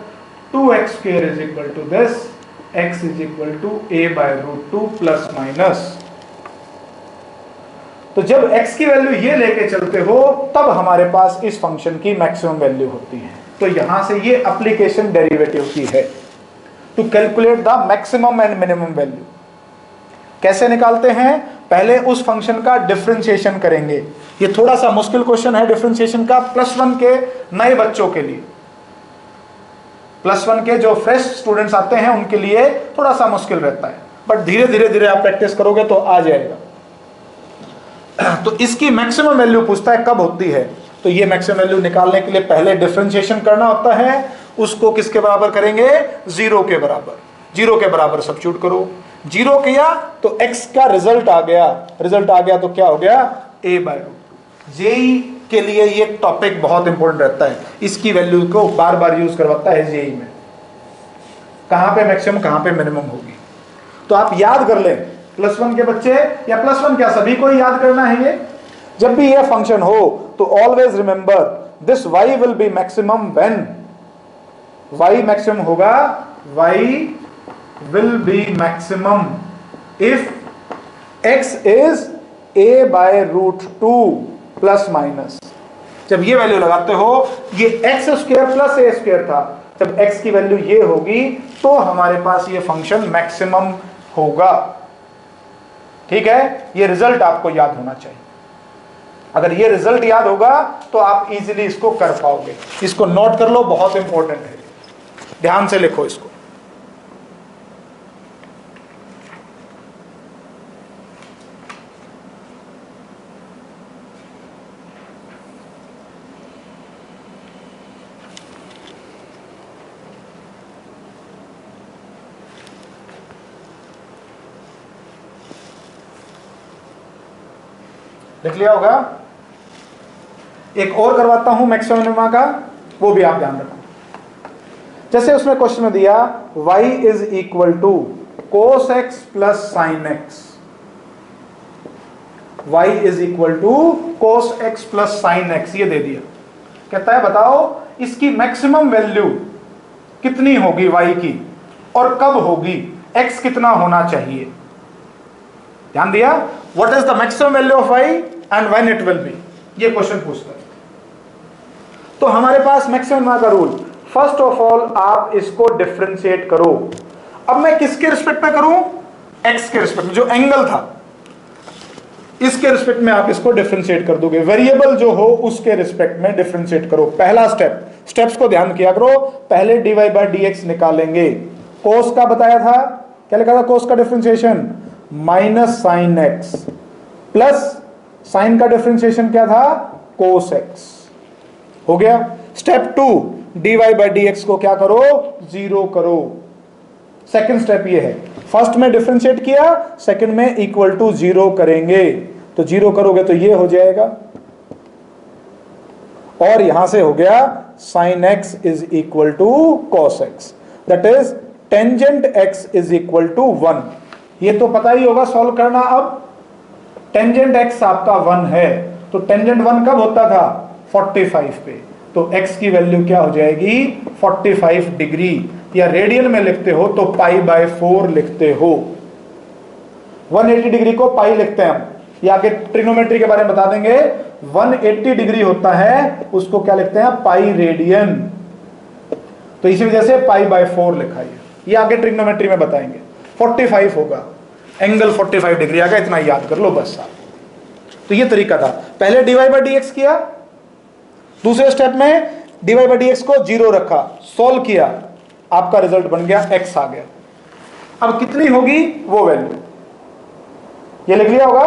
2x square is equal to this, x is equal to a by root 2 plus minus. तो जब x की value ये लेके चलते हो तब हमारे पास इस फंक्शन की मैक्सिमम वैल्यू होती है। तो यहां से ये एप्लीकेशन डेरिवेटिव की है, to calculate the maximum and minimum value. कैसे निकालते हैं, पहले उस फंक्शन का डिफरेंशिएशन करेंगे। ये थोड़ा सा मुश्किल क्वेश्चन है डिफरेंशिएशन का, +1 के नए बच्चों के लिए, +1 के जो फ्रेश स्टूडेंट्स आते हैं उनके लिए थोड़ा सा मुश्किल रहता है, बट धीरे धीरे धीरे आप प्रैक्टिस करोगे तो आ जाएगा। तो इसकी मैक्सिमम वैल्यू पूछता है कब होती है, तो ये मैक्सिमम वैल्यू निकालने के लिए पहले डिफरेंशिएशन करना होता है, उसको किसके बराबर करेंगे, 0 के बराबर। 0 के बराबर सब्स्टिट्यूट करो, 0 किया तो x का रिजल्ट आ गया, रिजल्ट आ गया तो क्या हो गया, a बाय रूट। जेई के लिए ये टॉपिक बहुत इंपॉर्टेंट रहता है, इसकी वैल्यू को बार बार यूज करवाता है जेई में, कहां पे मैक्सिमम कहां पे मिनिमम होगी। तो आप याद कर लें, +1 के बच्चे, या +1 क्या सभी को ही याद करना है ये, जब भी ये फंक्शन हो तो always remember this y will be maximum when, y maximum होगा, y will be maximum if x is a by root 2 plus minus. जब ये वैल्यू लगाते हो, ये x square plus a square था, जब x की वैल्यू ये होगी तो हमारे पास ये फंक्शन मैक्सिमम होगा। ठीक है, ये रिजल्ट आपको याद होना चाहिए। अगर ये रिजल्ट याद होगा तो आप इजीली इसको कर पाओगे। इसको नोट कर लो, बहुत इंपॉर्टेंट है, ध्यान से लिखो इसको। लिख लिया होगा। एक और करवाता हूं मैक्सिमम मिनिमा का, वो भी आप ध्यान रखो। जैसे उसमें क्वेश्चन में दिया y is equal to cos x plus sine x, y is equal to cos x plus sine x, ये दे दिया। कहता है बताओ इसकी मैक्सिमम वैल्यू कितनी होगी y की, और कब होगी, x कितना होना चाहिए। ध्यान दिया, what is the maximum value of y and when it will B, ये क्वेश्चन पूछता है। तो हमारे पास मैक्सिमम का रूल, फर्स्ट ऑफ ऑल आप इसको डिफरेंशिएट करो। अब मैं किसके रिस्पेक्ट में करूं, x के रिस्पेक्ट में, जो एंगल था। इसके रिस्पेक्ट में आप इसको डिफरेंशिएट कर दोगे, वेरिएबल जो हो उसके रिस्पेक्ट में डिफरेंशिएट करो। पहला स्टेप, स्टेप्स को ध्यान किया करो। पहले dy बाई डी एक्स निकालेंगे, कोस का बताया था, क्या लिखा था कोस का differentiation, minus sine x, plus sign का डिफरेंशिएशन क्या था, कोस एक्स। हो गया। Step 2, dy by D x को क्या करो, जीरो करो। सेकंड स्टेप ये है, फर्स्ट में डिफरेंशिएट किया, सेकंड में इक्वल टू जीरो करेंगे, तो जीरो करोगे तो ये हो जाएगा, और यहां से हो गया sine x is equal to cos x, that is tangent x is equal to 1। ये तो पता ही होगा सॉल्व करना। अब टेंजेंट एक्स आपका 1 है, तो टेंजेंट 1 कब होता था, 45 पे, तो x की वैल्यू क्या हो जाएगी, 45 डिग्री, या रेडियन में लिखते हो तो पाई बाय 4 लिखते हो। 180 डिग्री को पाई लिखते हैं हम, ये आगे ट्रिग्नोमेट्री के बारे में बता देंगे। 180 डिग्री होता है उसको क्या लिखते हैं, पाई रेडियन, तो इसी वजह से पाई बाय 4 लिखा है, ये आगे ट्रिग्नोमेट्री में बताएंगे। 45 होगा, एंगल 45 डिग्री आगा, इतना याद कर लो बस आप। तो ये तरीका था, पहले dy बाई डी एक्स किया, दूसरे स्टेप में dy बाई डी एक्स को जीरो रखा, सॉल्व किया, आपका रिजल्ट बन गया x आ गया। अब कितनी होगी वो वैल्यू, ये लिख लिया होगा,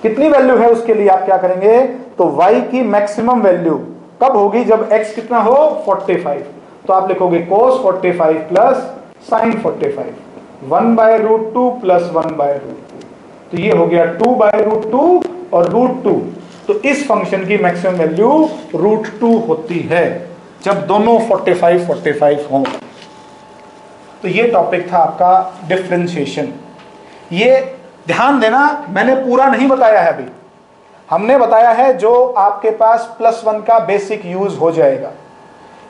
कितनी वैल्यू है उसके लिए आप क्या करेंगे, तो y की मैक्सिमम वैल्यू कब होगी, जब x कितना हो, 45, तो आप लिखोगे cos 45 plus sine 45, 1 by root 2 plus 1 by root 2, तो ये हो गया 2 बाय रूट 2 और रूट 2। तो इस फंक्शन की मैक्सिमम वैल्यू रूट 2 होती है जब दोनों 45 45 हों। तो ये टॉपिक था आपका डिफरेंशिएशन। ये ध्यान देना, मैंने पूरा नहीं बताया है अभी, हमने बताया है जो आपके पास +1 का बेसिक यूज हो जाएगा।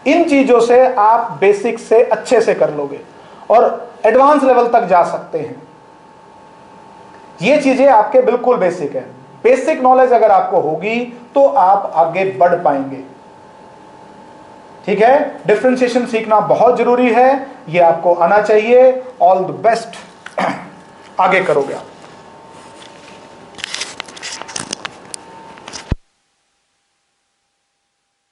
इन चीजों से आप बेसिक से अच्छे से कर लोगे और एडवांस लेवल तक जा सकते हैं। ये चीजें आपके बिल्कुल बेसिक है। बेसिक नॉलेज अगर आपको होगी तो आप आगे बढ़ पाएंगे। ठीक है, डिफरेंशिएशन सीखना बहुत जरूरी है, ये आपको आना चाहिए। ऑल द बेस्ट, आगे करोगे आप।